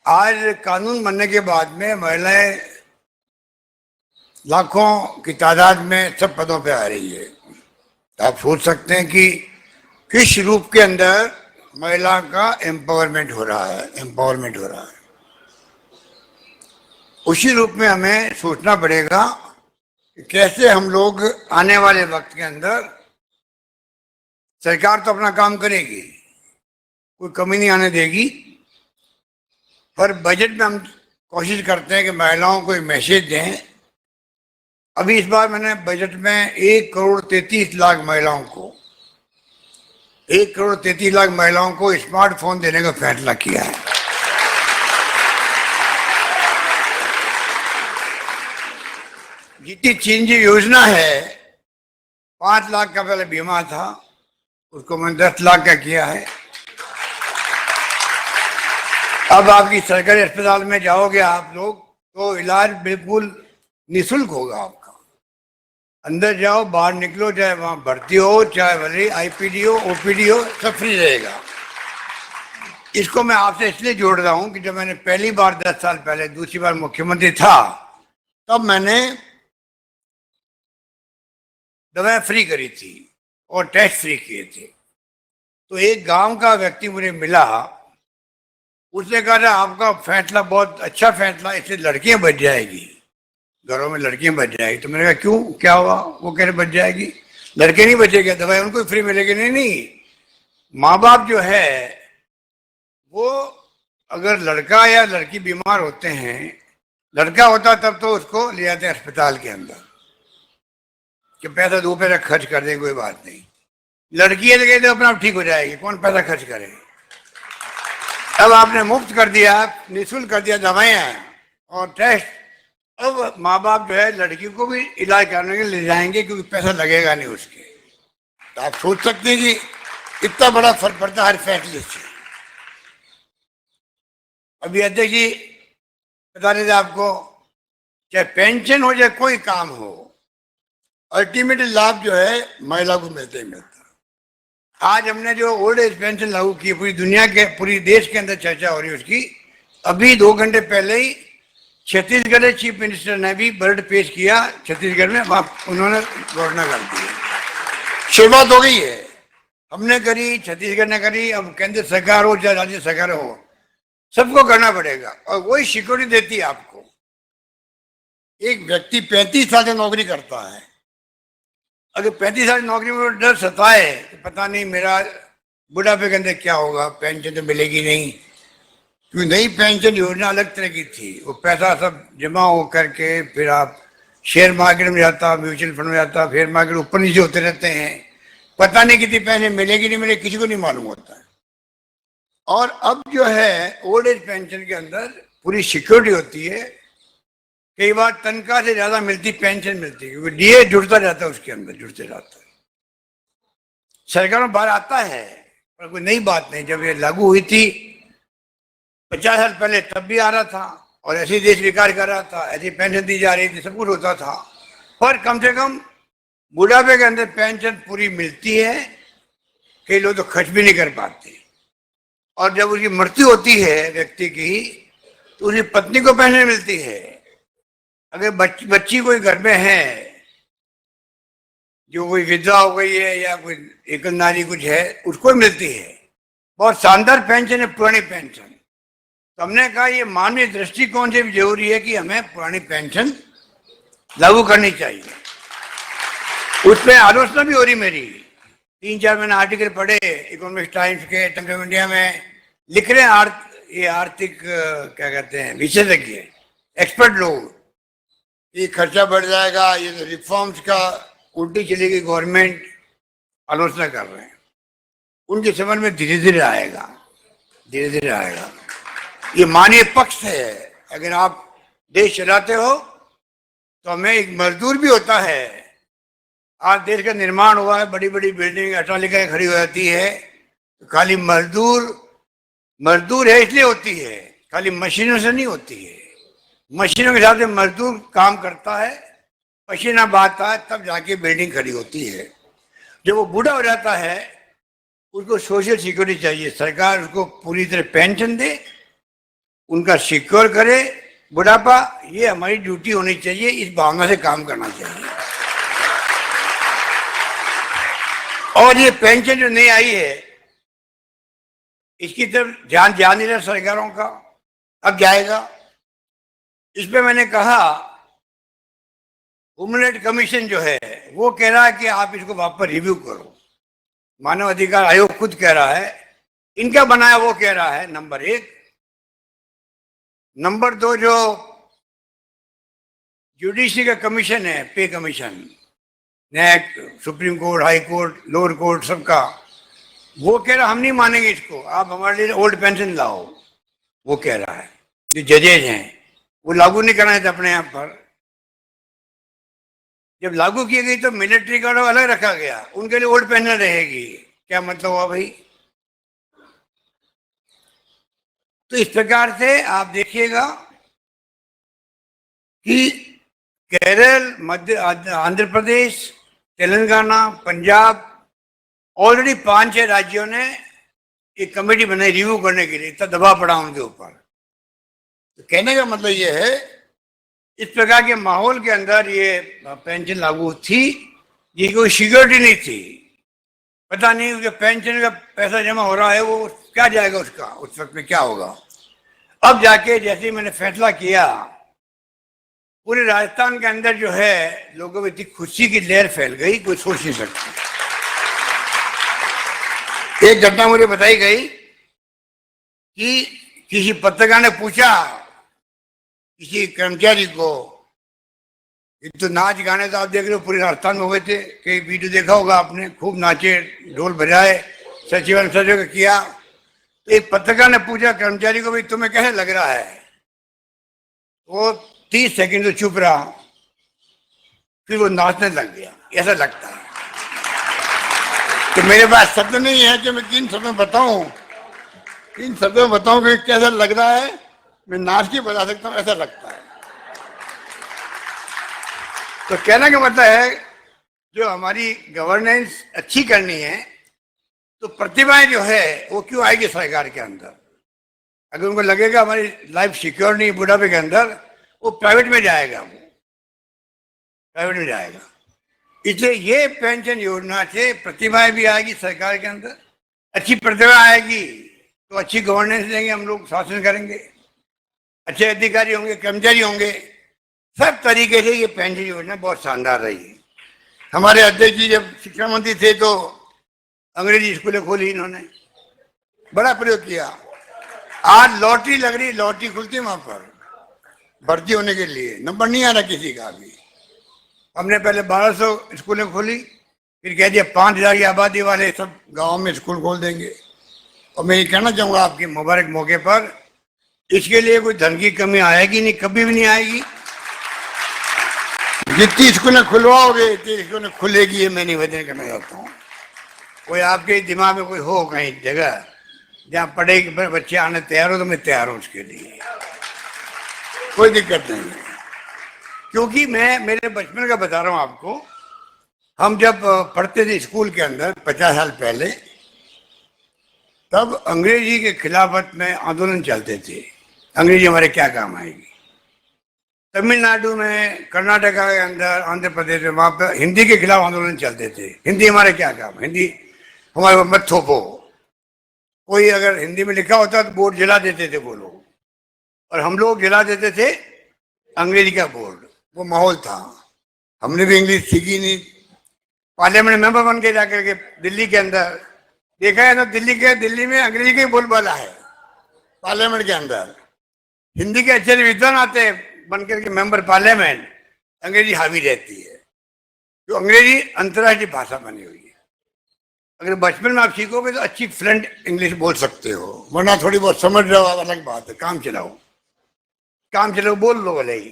आज कानून बनने के बाद में महिलाएं लाखों की तादाद में सब पदों पे आ रही है। आप सोच सकते हैं कि किस रूप के अंदर महिला का एम्पावरमेंट हो रहा है। उसी रूप में हमें सोचना पड़ेगा कि कैसे हम लोग आने वाले वक्त के अंदर, सरकार तो अपना काम करेगी, कोई कमी नहीं आने देगी, पर बजट में हम कोशिश करते हैं कि महिलाओं को एक मैसेज दें। अभी इस बार मैंने बजट में 1,33,00,000 महिलाओं को 1,33,00,000 महिलाओं को स्मार्टफोन देने का फैसला किया है। जितनी चीन योजना है, 5 लाख का पहले बीमा था, उसको मैंने 10 लाख का किया है। अब आपकी सरकारी अस्पताल में जाओगे आप लोग तो इलाज बिल्कुल निःशुल्क होगा आपका। अंदर जाओ, बाहर निकलो, चाहे वहां भर्ती हो, चाहे भले आईपीडी हो, ओपीडी हो, सब फ्री रहेगा। इसको मैं आपसे इसलिए जोड़ रहा हूं कि जब मैंने पहली बार 10 साल पहले दूसरी बार मुख्यमंत्री था, तब मैंने दवाएं फ्री करी थी और टेस्ट फ्री किए थे। तो एक गांव का व्यक्ति मुझे मिला, उसने कहा आपका फैसला बहुत अच्छा फैसला, इससे लड़कियां बच जाएगी, घरों में लड़कियां बच जाएगी। तो मैंने कहा क्यों, क्या हुआ? वो कह रहे बच जाएगी, लड़के नहीं बचेगा, दवाई उनको फ्री मिलेगी। नहीं, माँ बाप जो है वो अगर लड़का या लड़की बीमार होते हैं, लड़का होता तब तो उसको ले जाते हैं अस्पताल के अंदर कि पैसा 2 पैसा खर्च कर दे, कोई बात नहीं। लड़की है तो कहते अपना आप ठीक हो जाएगी, कौन पैसा खर्च करे। अब आपने मुफ्त कर दिया, निःशुल्क कर दिया दवाइयाँ और टेस्ट। अब माँ बाप जो है लड़की को भी इलाज करने के लिए ले जाएंगे क्योंकि पैसा लगेगा नहीं उसके। तो आप सोच सकते हैं कि इतना बड़ा फर्क पड़ता है हर फैसले से। अभी अध्यक्ष जी बता रहे थे आपको, चाहे पेंशन हो, चाहे कोई काम हो, अल्टीमेट लाभ जो है महिला को मिलता ही मिलता। आज हमने जो ओल्ड एज पेंशन लागू की, पूरी दुनिया के, पूरी देश के अंदर चर्चा हो रही है उसकी। अभी 2 घंटे पहले ही छत्तीसगढ़ के चीफ मिनिस्टर ने भी बजट पेश किया छत्तीसगढ़ में, उन्होंने घोषणा कर दी है। शुरुआत हो गई है, हमने करी, छत्तीसगढ़ ने करी, अब केंद्र सरकार हो चाहे राज्य सरकार हो, सबको करना पड़ेगा। और वही सिक्योरिटी देती है आपको। एक व्यक्ति 35 साल से नौकरी करता है, अगर 35 साल नौकरी में डर सताए तो पता नहीं मेरा बुढ़ापे के अंदर क्या होगा, पेंशन तो मिलेगी नहीं। क्योंकि नई पेंशन योजना अलग तरह की थी, वो पैसा सब जमा हो करके फिर आप शेयर मार्केट में जाता, म्यूचुअल फंड में जाता, शेयर मार्केट ऊपर नीचे होते रहते हैं, पता नहीं कितनी पेंशन मिलेगी नहीं मिलेगी, किसी को नहीं मालूम होता है। और अब जो है ओल्ड एज पेंशन के अंदर पूरी सिक्योरिटी होती है। कई बार तनख्वाह से ज्यादा मिलती पेंशन मिलती है, क्योंकि डीए जुड़ता जाता है, उसके अंदर जुड़ते जाता है। सरकार में बाहर आता है, पर कोई नई बात नहीं। जब ये लागू हुई थी 50 साल पहले, तब भी आ रहा था और ऐसे ही देश विकास कर रहा था, ऐसी पेंशन दी जा रही थी, सब कुछ होता था। पर कम से कम बुढ़ापे के अंदर पेंशन पूरी मिलती है। कई लोग तो खर्च भी नहीं कर पाते। और जब उसकी मृत्यु होती है व्यक्ति की, तो उसकी पत्नी को पेंशन मिलती है। अगर बच्ची कोई घर में है जो कोई विधवा हो गई है या कोई एकल नारी कुछ है उसको मिलती है। बहुत शानदार पेंशन है पुरानी पेंशन। तो हमने कहा ये मानवीय दृष्टिकोण से भी जरूरी है कि हमें पुरानी पेंशन लागू करनी चाहिए। उस पर आलोचना भी हो रही मेरी। 3-4 मैंने आर्टिकल पढ़े इकोनॉमिक टाइम्स के, टाइम्स ऑफ इंडिया में लिख रहे हैं ये आर्थिक क्या कहते हैं विशेषज्ञ एक्सपर्ट लोग, ये खर्चा बढ़ जाएगा, ये तो रिफॉर्म्स का उल्टी चलेगी गवर्नमेंट, आलोचना कर रहे हैं। उनके समझ में धीरे धीरे आएगा, धीरे धीरे आएगा। ये मानवीय पक्ष है। अगर आप देश चलाते हो तो हमें एक मजदूर भी होता है। आज देश का निर्माण हुआ है, बड़ी बड़ी बिल्डिंग अट्टालिकाएं खड़ी हो जाती है, तो खाली मजदूर है इसलिए होती है, खाली मशीनों से नहीं होती है। मशीनों के हिसाब से मजदूर काम करता है, पसीना बहाता है, तब जाके बिल्डिंग खड़ी होती है। जब वो बूढ़ा हो जाता है उसको सोशल सिक्योरिटी चाहिए, सरकार उसको पूरी तरह पेंशन दे, उनका सिक्योर करे बुढ़ापा। ये हमारी ड्यूटी होनी चाहिए, इस भावना से काम करना चाहिए। और ये पेंशन जो नहीं आई है इसकी तरफ ध्यान नहीं रहा सरकारों का, अब जाएगा। इस पे मैंने कहा ह्यूमन राइट कमीशन जो है वो कह रहा है कि आप इसको वापस रिव्यू करो। मानव अधिकार आयोग खुद कह रहा है, इनका बनाया वो कह रहा है, नंबर 1। नंबर 2 जो जुडिशरी का कमीशन है, पे कमीशन, नेक, supreme court, high court, lower court सबका, वो कह रहा हम नहीं मानेंगे इसको, आप हमारे लिए ओल्ड पेंशन लाओ। वो कह रहा है जो जजेज हैं वो लागू नहीं करना है अपने आप पर। जब लागू की गई तो मिलिट्री का अलग रखा गया, उनके लिए ओल्ड पेंशन रहेगी। क्या मतलब हुआ भाई? तो इस प्रकार से आप देखिएगा कि केरल, मध्य आंध्र प्रदेश, तेलंगाना, पंजाब, ऑलरेडी 5-6 राज्यों ने एक कमेटी बनाई रिव्यू करने के लिए, इतना दबाव पड़ा उनके ऊपर। तो कहने का मतलब ये है इस प्रकार के माहौल के अंदर ये पेंशन लागू थी, ये कोई सिक्योरिटी नहीं थी। पता नहीं उसके पेंशन का पैसा जमा हो रहा है वो क्या जाएगा उसका, उस वक्त में क्या होगा। अब जाके जैसे मैंने फैसला किया, पूरे राजस्थान के अंदर जो है लोगों में इतनी खुशी की लहर फैल गई, कोई सोच नहीं सकता। एक घटना मुझे बताई गई कि किसी पत्रकार ने पूछा किसी कर्मचारी को, तो नाच गाने तो आप देख रहे हो पूरे राजस्थान में हुए थे, कई वीडियो देखा होगा आपने, खूब नाचे, ढोल बजाए, सचिव किया। तो एक पत्रकार ने पूछा कर्मचारी को, भाई तुम्हें कैसे लग रहा है? वो 30 सेकंड तो चुप रहा, फिर वो नाचने लग गया। ऐसा लगता है कि मेरे पास शब्द नहीं है कि मैं किन शब्दों में बताऊं, किन शब्दों में बताऊं कि कैसा लग रहा है। मैं नाच के बता सकता हूं, ऐसा लगता है। तो कहने का मतलब है जो हमारी गवर्नेंस अच्छी करनी है तो प्रतिभाएं जो है वो क्यों आएगी सरकार के अंदर? अगर उनको लगेगा हमारी लाइफ सिक्योर नहीं बुढ़ापे के अंदर, वो प्राइवेट में जाएगा, वो प्राइवेट में जाएगा। इसलिए ये पेंशन योजना से प्रतिभाएं भी आएगी सरकार के अंदर, अच्छी प्रतिभा आएगी तो अच्छी गवर्नेंस देंगे हम लोग, शासन करेंगे, अच्छे अधिकारी होंगे, कर्मचारी होंगे। सब तरीके से ये पेंशन योजना बहुत शानदार रही है। हमारे अध्यक्ष जी जब शिक्षा मंत्री थे तो अंग्रेजी स्कूलें खोली इन्होंने, बड़ा प्रयोग किया। आज लॉटरी लग रही, लॉटरी खुलती है वहां पर भर्ती होने के लिए, नंबर नहीं आ रहा किसी का भी। हमने पहले 1200 स्कूलें खोली, फिर कह दिया 5000 की आबादी वाले सब गांव में स्कूल खोल देंगे। और मैं ये कहना चाहूंगा आपके मुबारक मौके पर, इसके लिए कोई धन की कमी आएगी नहीं, कभी भी नहीं आएगी। जितनी स्कूलें खुलवाओगे इतनी स्कूलें खुलेगी, ये मैं निवेदन करना चाहता हूँ। कोई आपके दिमाग में कोई हो कहीं जगह जहाँ पढ़े बच्चे आने तैयार हो तो मैं तैयार हूँ उसके लिए, कोई दिक्कत नहीं है। क्योंकि मैं मेरे बचपन का बता रहा हूँ आपको, हम जब पढ़ते थे स्कूल के अंदर 50 साल पहले, तब अंग्रेजी के खिलाफत में आंदोलन चलते थे। अंग्रेजी हमारे क्या काम आएगी? तमिलनाडु में, कर्नाटका के अंदर, आंध्र प्रदेश में, वहां पर हिंदी के खिलाफ आंदोलन चलते थे। हिंदी हमारे क्या काम, हिंदी हमारे ऊपर मत थोपो। कोई अगर हिंदी में लिखा होता तो बोर्ड जला देते थे वो लोग, और हम लोग जला देते थे अंग्रेजी का बोर्ड। वो माहौल था। हमने भी इंग्लिश सीखी नहीं। पार्लियामेंट मेंबर बन के जाकर के दिल्ली के अंदर देखा है तो दिल्ली में अंग्रेजी का ही बोलबाला है। पार्लियामेंट के अंदर हिंदी के अच्छे विद्वान आते हैं बन करके मेंबर पार्लियामेंट, अंग्रेजी हावी रहती है। तो अंग्रेजी अंतर्राष्ट्रीय भाषा बनी हुई है। अगर बचपन में आप सीखोगे तो अच्छी फ्लुएंट इंग्लिश बोल सकते हो, वरना थोड़ी बहुत समझ रहे हो अलग बात है। काम चलाओ बोल लो भले ही,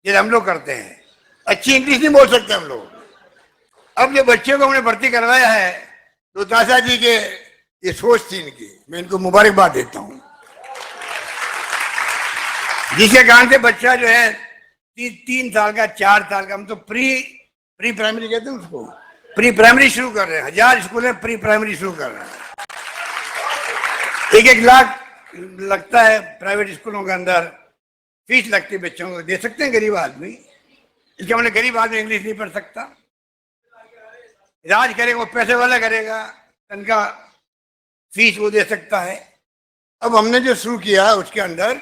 जैसे हम लोग करते हैं। अच्छी इंग्लिश नहीं बोल सकते हम लोग। अब जो बच्चे को हमने भर्ती करवाया है तो ताशा जी के ये सोच थी इनकी, मैं इनको मुबारकबाद देता हूँ, जिसके कारण से बच्चा जो है 3 साल का, 4 साल का, हम तो प्री प्राइमरी कहते हैं उसको, प्री प्राइमरी शुरू कर रहे हैं। 1000 स्कूल है, प्री प्राइमरी शुरू कर रहे हैं। 1-1 लाख लगता है प्राइवेट स्कूलों के अंदर, फीस लगती है बच्चों को। दे सकते हैं गरीब आदमी, इसके मैंने गरीब आदमी इंग्लिश नहीं पढ़ सकता। राज करेगा वो पैसे वाला करेगा, तनका फीस वो दे सकता है। अब हमने जो शुरू किया उसके अंदर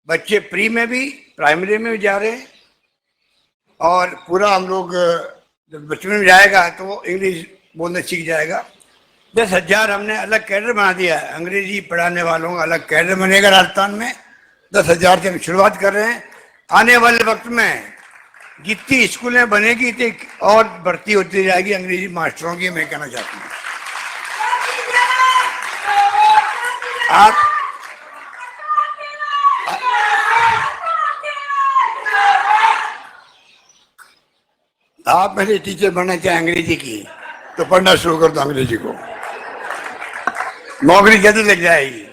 बच्चे प्री में भी, प्राइमरी में भी जा रहे हैं, और पूरा हम लोग जब बचपन में जाएगा तो वो इंग्लिश बोलना सीख जाएगा। 10,000 हमने अलग कैडर बना दिया है, अंग्रेजी पढ़ाने वालों का अलग कैडर बनेगा राजस्थान में। 10,000 से हम शुरुआत कर रहे हैं। आने वाले वक्त में जितनी स्कूलें बनेगी तो और भर्ती होती जाएगी अंग्रेजी मास्टरों की, मैं कहना चाहता हूँ। आप मेरे टीचर बनना चाहे अंग्रेजी की तो पढ़ना शुरू कर दो अंग्रेजी को, नौकरी जल्दी लग जाएगी।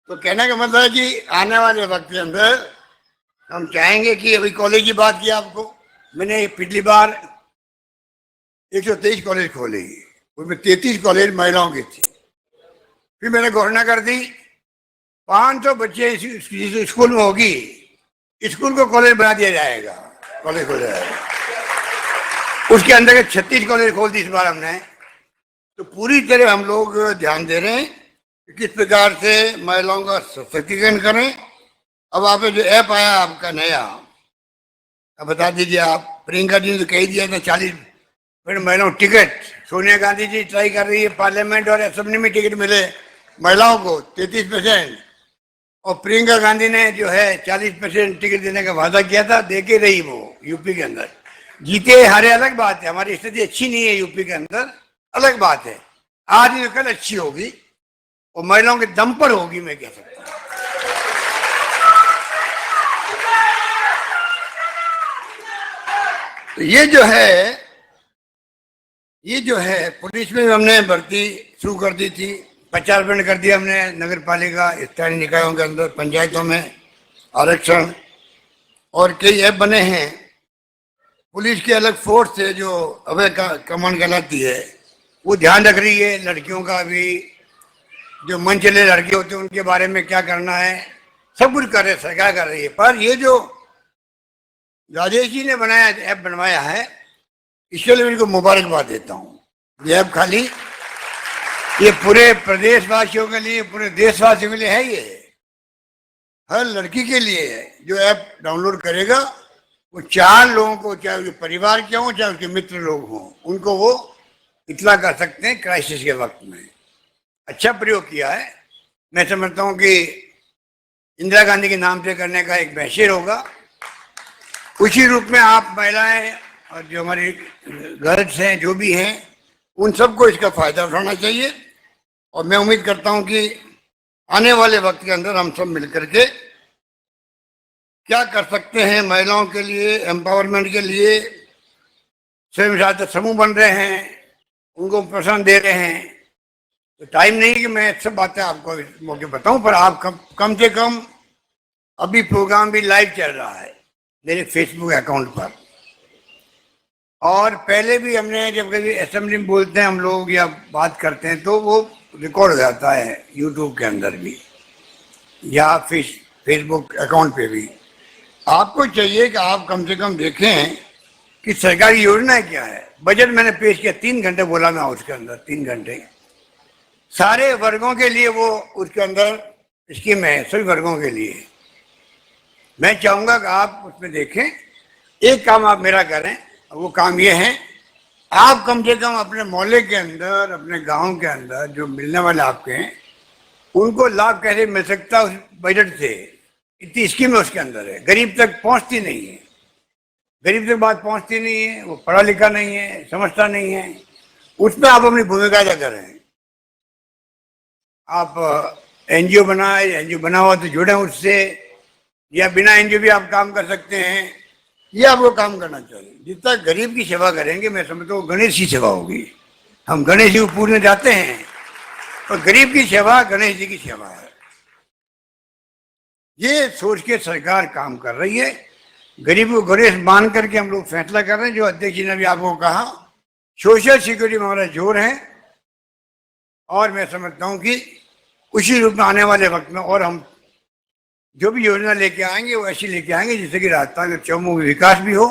तो कहने का मतलब है कि आने वाले वक्त के अंदर हम चाहेंगे कि, अभी कॉलेज की बात की आपको, मैंने पिछली बार 123 कॉलेज खोले, उसमें 33 कॉलेज महिलाओं की थी। फिर मैंने घोषणा कर दी 500 बच्चे स्कूल में होगी, स्कूल को कॉलेज बना दिया जाएगा, कॉलेज खोल जाएगा। उसके अंदर के 36 कॉलेज खोल दी इस बार हमने। तो पूरी तरह हम लोग ध्यान दे रहे हैं कि किस प्रकार से महिलाओं का सशक्तिकरण करें। अब आप जो ऐप आया आपका नया, अब बता दीजिए आप। प्रियंका जी ने तो कह दिया था 40% महिलाओं टिकट। सोनिया गांधी जी ट्राई कर रही है पार्लियामेंट और असेंबली में टिकट मिले महिलाओं को 33%, और प्रियंका गांधी ने जो है 40% टिकट देने का वादा किया था, दे के रही वो यूपी के अंदर। जीते हारे अलग बात है, हमारी स्थिति अच्छी नहीं है यूपी के अंदर, अलग बात है। आज नहीं कल अच्छी होगी और महिलाओं के दम पर होगी, मैं कह सकता हूँ। तो ये जो है पुलिस में हमने भर्ती शुरू कर दी थी, 50% कर दिया हमने नगर पालिका स्थानीय निकायों के अंदर, पंचायतों में आरक्षण, और कई ऐप बने हैं। पुलिस की अलग फोर्स है जो अभय कमान कहलाती है, वो ध्यान रख रही है लड़कियों का भी, जो मन चले लड़के होते हैं उनके बारे में क्या करना है, सब कुछ कर रहे, सरकार कर रही है। पर ये जो राजेश जी ने बनाया ऐप बनवाया है, इसके लिए इनको मुबारकबाद देता हूँ। ये ऐप खाली ये पूरे प्रदेशवासियों के लिए, पूरे देशवासियों के लिए है, ये हर लड़की के लिए है। जो ऐप डाउनलोड करेगा वो 4 लोगों को, चाहे उसके परिवार के हों चाहे उसके मित्र लोग हों, उनको वो इतला कर सकते हैं क्राइसिस के वक्त में। अच्छा प्रयोग किया है। मैं समझता हूँ कि इंदिरा गांधी के नाम से करने का एक महशर होगा। उसी रूप में आप महिलाएं और जो हमारी गर्ल्स हैं, जो भी हैं, उन सबको इसका फायदा उठाना चाहिए। और मैं उम्मीद करता हूं कि आने वाले वक्त के अंदर हम सब मिलकर के क्या कर सकते हैं महिलाओं के लिए, एम्पावरमेंट के लिए। स्वयं सहायता समूह बन रहे हैं, उनको प्रोत्साहन दे रहे हैं। तो टाइम नहीं कि मैं सब बातें आपको इस मौके बताऊं, पर आप कम से कम अभी प्रोग्राम भी लाइव चल रहा है मेरे फेसबुक अकाउंट पर। और पहले भी हमने जब कभी असेंबली में बोलते हैं हम लोग या बात करते हैं तो वो रिकॉर्ड हो जाता है यूट्यूब के अंदर भी, या फिर फेसबुक अकाउंट पे भी। आपको चाहिए कि आप कम से कम देखें कि सरकारी योजनाएं क्या है। बजट मैंने पेश किया, 3 घंटे बोला मैं उसके अंदर, 3 घंटे सारे वर्गों के लिए वो उसके अंदर स्कीम है, सभी वर्गों के लिए। मैं चाहूंगा कि आप उसमें देखें। एक काम आप मेरा करें, वो काम ये है, आप कम से कम अपने मोहल्ले के अंदर, अपने गांव के अंदर जो मिलने वाले आपके हैं, उनको लाभ कैसे मिल सकता है उस बजट से। इतनी स्कीम उसके अंदर है, गरीब तक पहुंचती नहीं है, गरीब तक बात पहुंचती नहीं है, वो पढ़ा लिखा नहीं है, समझता नहीं है। उसमें आप अपनी भूमिका अदा करें। आप एनजीओ बनाए, एनजीओ बना हुआ तो जुड़े उससे, या बिना एनजीओ भी आप काम कर सकते हैं। ये आपको काम करना चाहिए। जितना गरीब की सेवा करेंगे, मैं समझता हूँ गणेश की सेवा होगी। हम गणेश जी को पूजने जाते हैं, और गरीब की सेवा गणेश जी की सेवा है। ये सोच के सरकार काम कर रही है। गरीब को गणेश मान करके हम लोग फैसला कर रहे हैं। जो अध्यक्ष जी ने भी आपको कहा, सोशल सिक्योरिटी में हमारा जोर है, और मैं समझता हूँ कि उसी रूप में आने वाले वक्त में और हम जो भी योजना लेके आएंगे वो ऐसी लेके आएंगे जिससे कि राजस्थान के चौमुखी विकास भी हो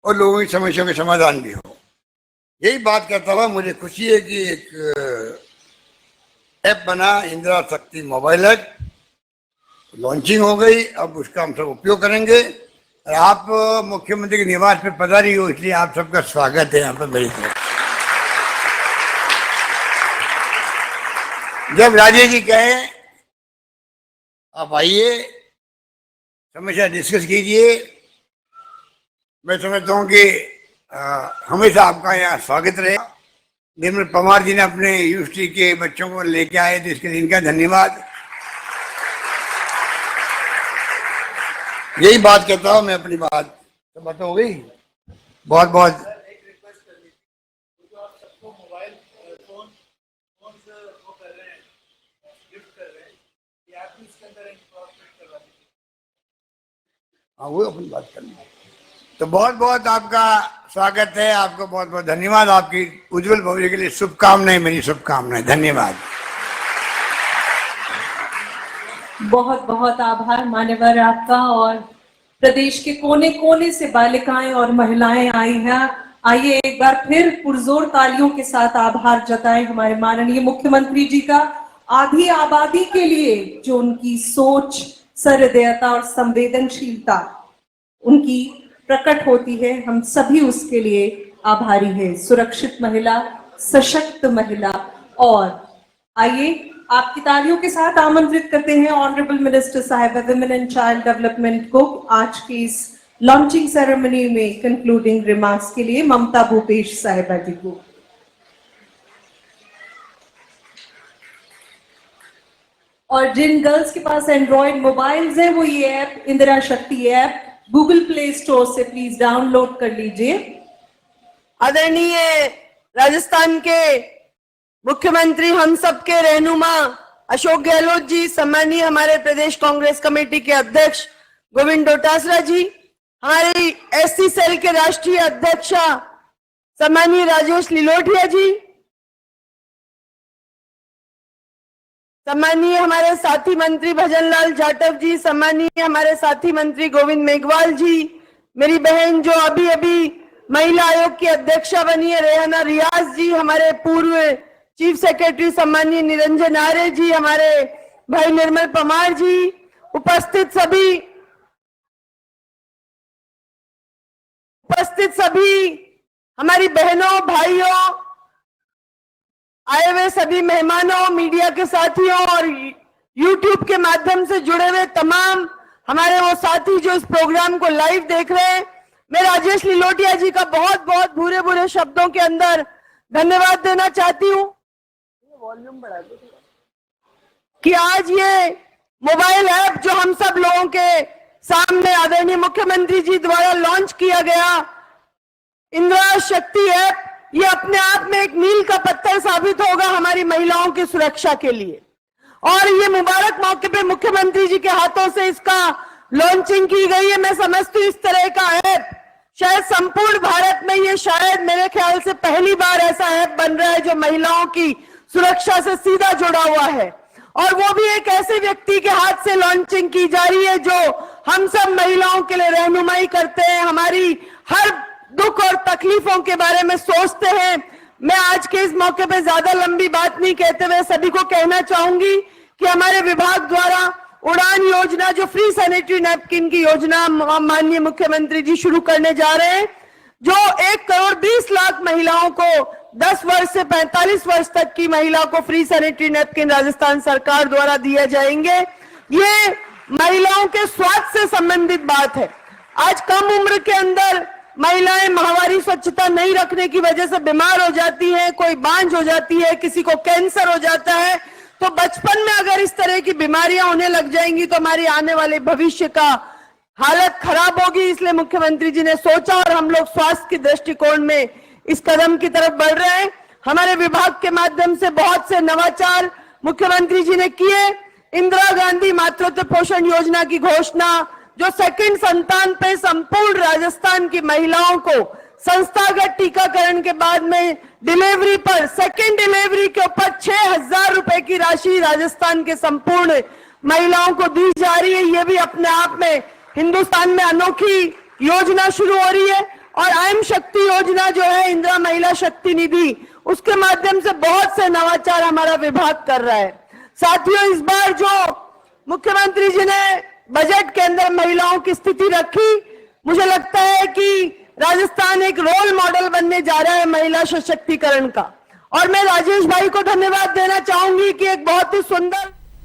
और लोगों की समस्याओं के समाधान भी हो। यही बात करता हुआ मुझे खुशी है कि एक ऐप बना, इंदिरा शक्ति मोबाइल ऐप, लॉन्चिंग हो गई। अब उसका हम सब उपयोग करेंगे। और आप मुख्यमंत्री के निवास पे पधारी हो, इसलिए आप सबका स्वागत है यहाँ पर मेरी तरफ। जब राजेश जी कहे आप आइए, समस्या डिस्कस कीजिए, मैं समझता हूँ कि हमेशा आपका यहाँ स्वागत रहे। निर्मल पवार जी ने अपने यूनिवर्सिटी के बच्चों को लेके आए थे, इसके लिए इनका धन्यवाद। यही बात कहता हूँ मैं, अपनी बात तो बात हो गई। बहुत बहुत हाँ, वो अपनी बात करनी है। तो बहुत बहुत आपका स्वागत है, आपको बहुत बहुत धन्यवाद। आपकी उज्जवल भविष्य के लिए शुभकामनाएं, मेरी शुभकामनाएं। धन्यवाद। बहुत बहुत आभार मान्यवर आपका। और प्रदेश के कोने कोने से बालिकाएं और महिलाएं आई हैं। आइए एक बार फिर पुरजोर तालियों के साथ आभार जताएं हमारे माननीय मुख्यमंत्री जी का। आधी आबादी के लिए जो उनकी सोच, सहृदयता और संवेदनशीलता उनकी प्रकट होती है, हम सभी उसके लिए आभारी हैं। सुरक्षित महिला, सशक्त महिला। और आइए आपकी तालियों के साथ आमंत्रित करते हैं ऑनरेबल मिनिस्टर साहिबा विमेन एंड चाइल्ड डेवलपमेंट को आज की इस लॉन्चिंग सेरेमनी में कंक्लूडिंग रिमार्क्स के लिए ममता भूपेश साहिबा जी को। और जिन गर्ल्स के पास एंड्रॉइड मोबाइल्स हैं, वो ये ऐप, इंदिरा शक्ति ऐप, गूगल प्ले स्टोर से प्लीज डाउनलोड कर लीजिए। आदरणीय राजस्थान के मुख्यमंत्री, हम सबके रहनुमा अशोक गहलोत जी, सम्मानीय हमारे प्रदेश कांग्रेस कमेटी के अध्यक्ष गोविंद डोटासरा जी, हमारी एससी सेल के राष्ट्रीय अध्यक्ष सम्मानीय राजेश लिलोटिया जी, सम्मानीय हमारे साथी मंत्री भजनलाल जाटव जी, सम्मानीय हमारे साथी मंत्री गोविंद मेघवाल जी, मेरी बहन जो अभी अभी महिला आयोग की अध्यक्षा बनी है रेहाना रियाज जी, हमारे पूर्व चीफ सेक्रेटरी सम्मानीय निरंजन आर्य जी, हमारे भाई निर्मल पवार जी, उपस्थित सभी हमारी बहनों, भाइयों, आए हुए सभी मेहमानों, मीडिया के साथियों और यूट्यूब के माध्यम से जुड़े हुए तमाम हमारे वो साथी जो इस प्रोग्राम को लाइव देख रहे हैं, मैं राजेश लिलोटिया जी का बहुत बहुत बुरे बुरे शब्दों के अंदर धन्यवाद देना चाहती हूँ। वॉल्यूम बढ़ा दो कि आज ये मोबाइल ऐप जो हम सब लोगों के सामने आदरणीय मुख्यमंत्री जी द्वारा लॉन्च किया गया इंदिरा शक्ति ऐप, ये अपने आप में एक मील का पत्थर साबित होगा हमारी महिलाओं की सुरक्षा के लिए। और ये मुबारक मौके पे मुख्यमंत्री जी के हाथों से इसका लॉन्चिंग की गई है। मैं समझती हूँ इस तरह का ऐप शायद संपूर्ण भारत में ये शायद मेरे ख्याल से पहली बार ऐसा ऐप बन रहा है जो महिलाओं की सुरक्षा से सीधा जुड़ा हुआ है। और वो भी एक ऐसे व्यक्ति के हाथ से लॉन्चिंग की जा रही है जो हम सब महिलाओं के लिए रहनुमाई करते हैं, हमारी हर दुख और तकलीफों के बारे में सोचते हैं। मैं आज के इस मौके पे ज्यादा लंबी बात नहीं कहते हुए सभी को कहना चाहूंगी कि हमारे विभाग द्वारा उड़ान योजना, जो फ्री सैनिटरी नैपकिन की योजना माननीय मुख्यमंत्री जी शुरू करने जा रहे हैं, जो 1,20,00,000 महिलाओं को 10 वर्ष से 45 वर्ष तक की महिला को फ्री सैनिटरी नैपकिन राजस्थान सरकार द्वारा दिए जाएंगे। ये महिलाओं के स्वास्थ्य से संबंधित बात है। आज कम उम्र के अंदर महिलाएं माहवारी स्वच्छता नहीं रखने की वजह से बीमार हो जाती हैं, कोई बांझ हो जाती है, किसी को कैंसर हो जाता है। तो बचपन में अगर इस तरह की बीमारियां होने लग जाएंगी तो हमारी आने वाले भविष्य का हालत खराब होगी। इसलिए मुख्यमंत्री जी ने सोचा और हम लोग स्वास्थ्य के दृष्टिकोण में इस कदम की तरफ बढ़ रहे हैं। हमारे विभाग के माध्यम से बहुत से नवाचार मुख्यमंत्री जी ने किए। इंदिरा गांधी मातृत्व पोषण योजना की घोषणा, जो सेकंड संतान पे संपूर्ण राजस्थान की महिलाओं को संस्थागत टीकाकरण के बाद में डिलीवरी पर, सेकंड डिलीवरी के ऊपर 6,000 रुपए की राशि राजस्थान के संपूर्ण महिलाओं को दी जा रही है। ये भी अपने आप में हिंदुस्तान में अनोखी योजना शुरू हो रही है। और अयम शक्ति योजना जो है, इंदिरा महिला शक्ति निधि, उसके माध्यम से बहुत से नवाचार हमारा विभाग कर रहा है। साथियों, इस बार जो मुख्यमंत्री जी ने बजट के अंदर महिलाओं की स्थिति रखी, मुझे लगता है कि राजस्थान एक रोल मॉडल बनने जा रहा है महिला सशक्तिकरण का। और मैं राजेश भाई को धन्यवाद देना चाहूंगी कि एक बहुत ही सुंदर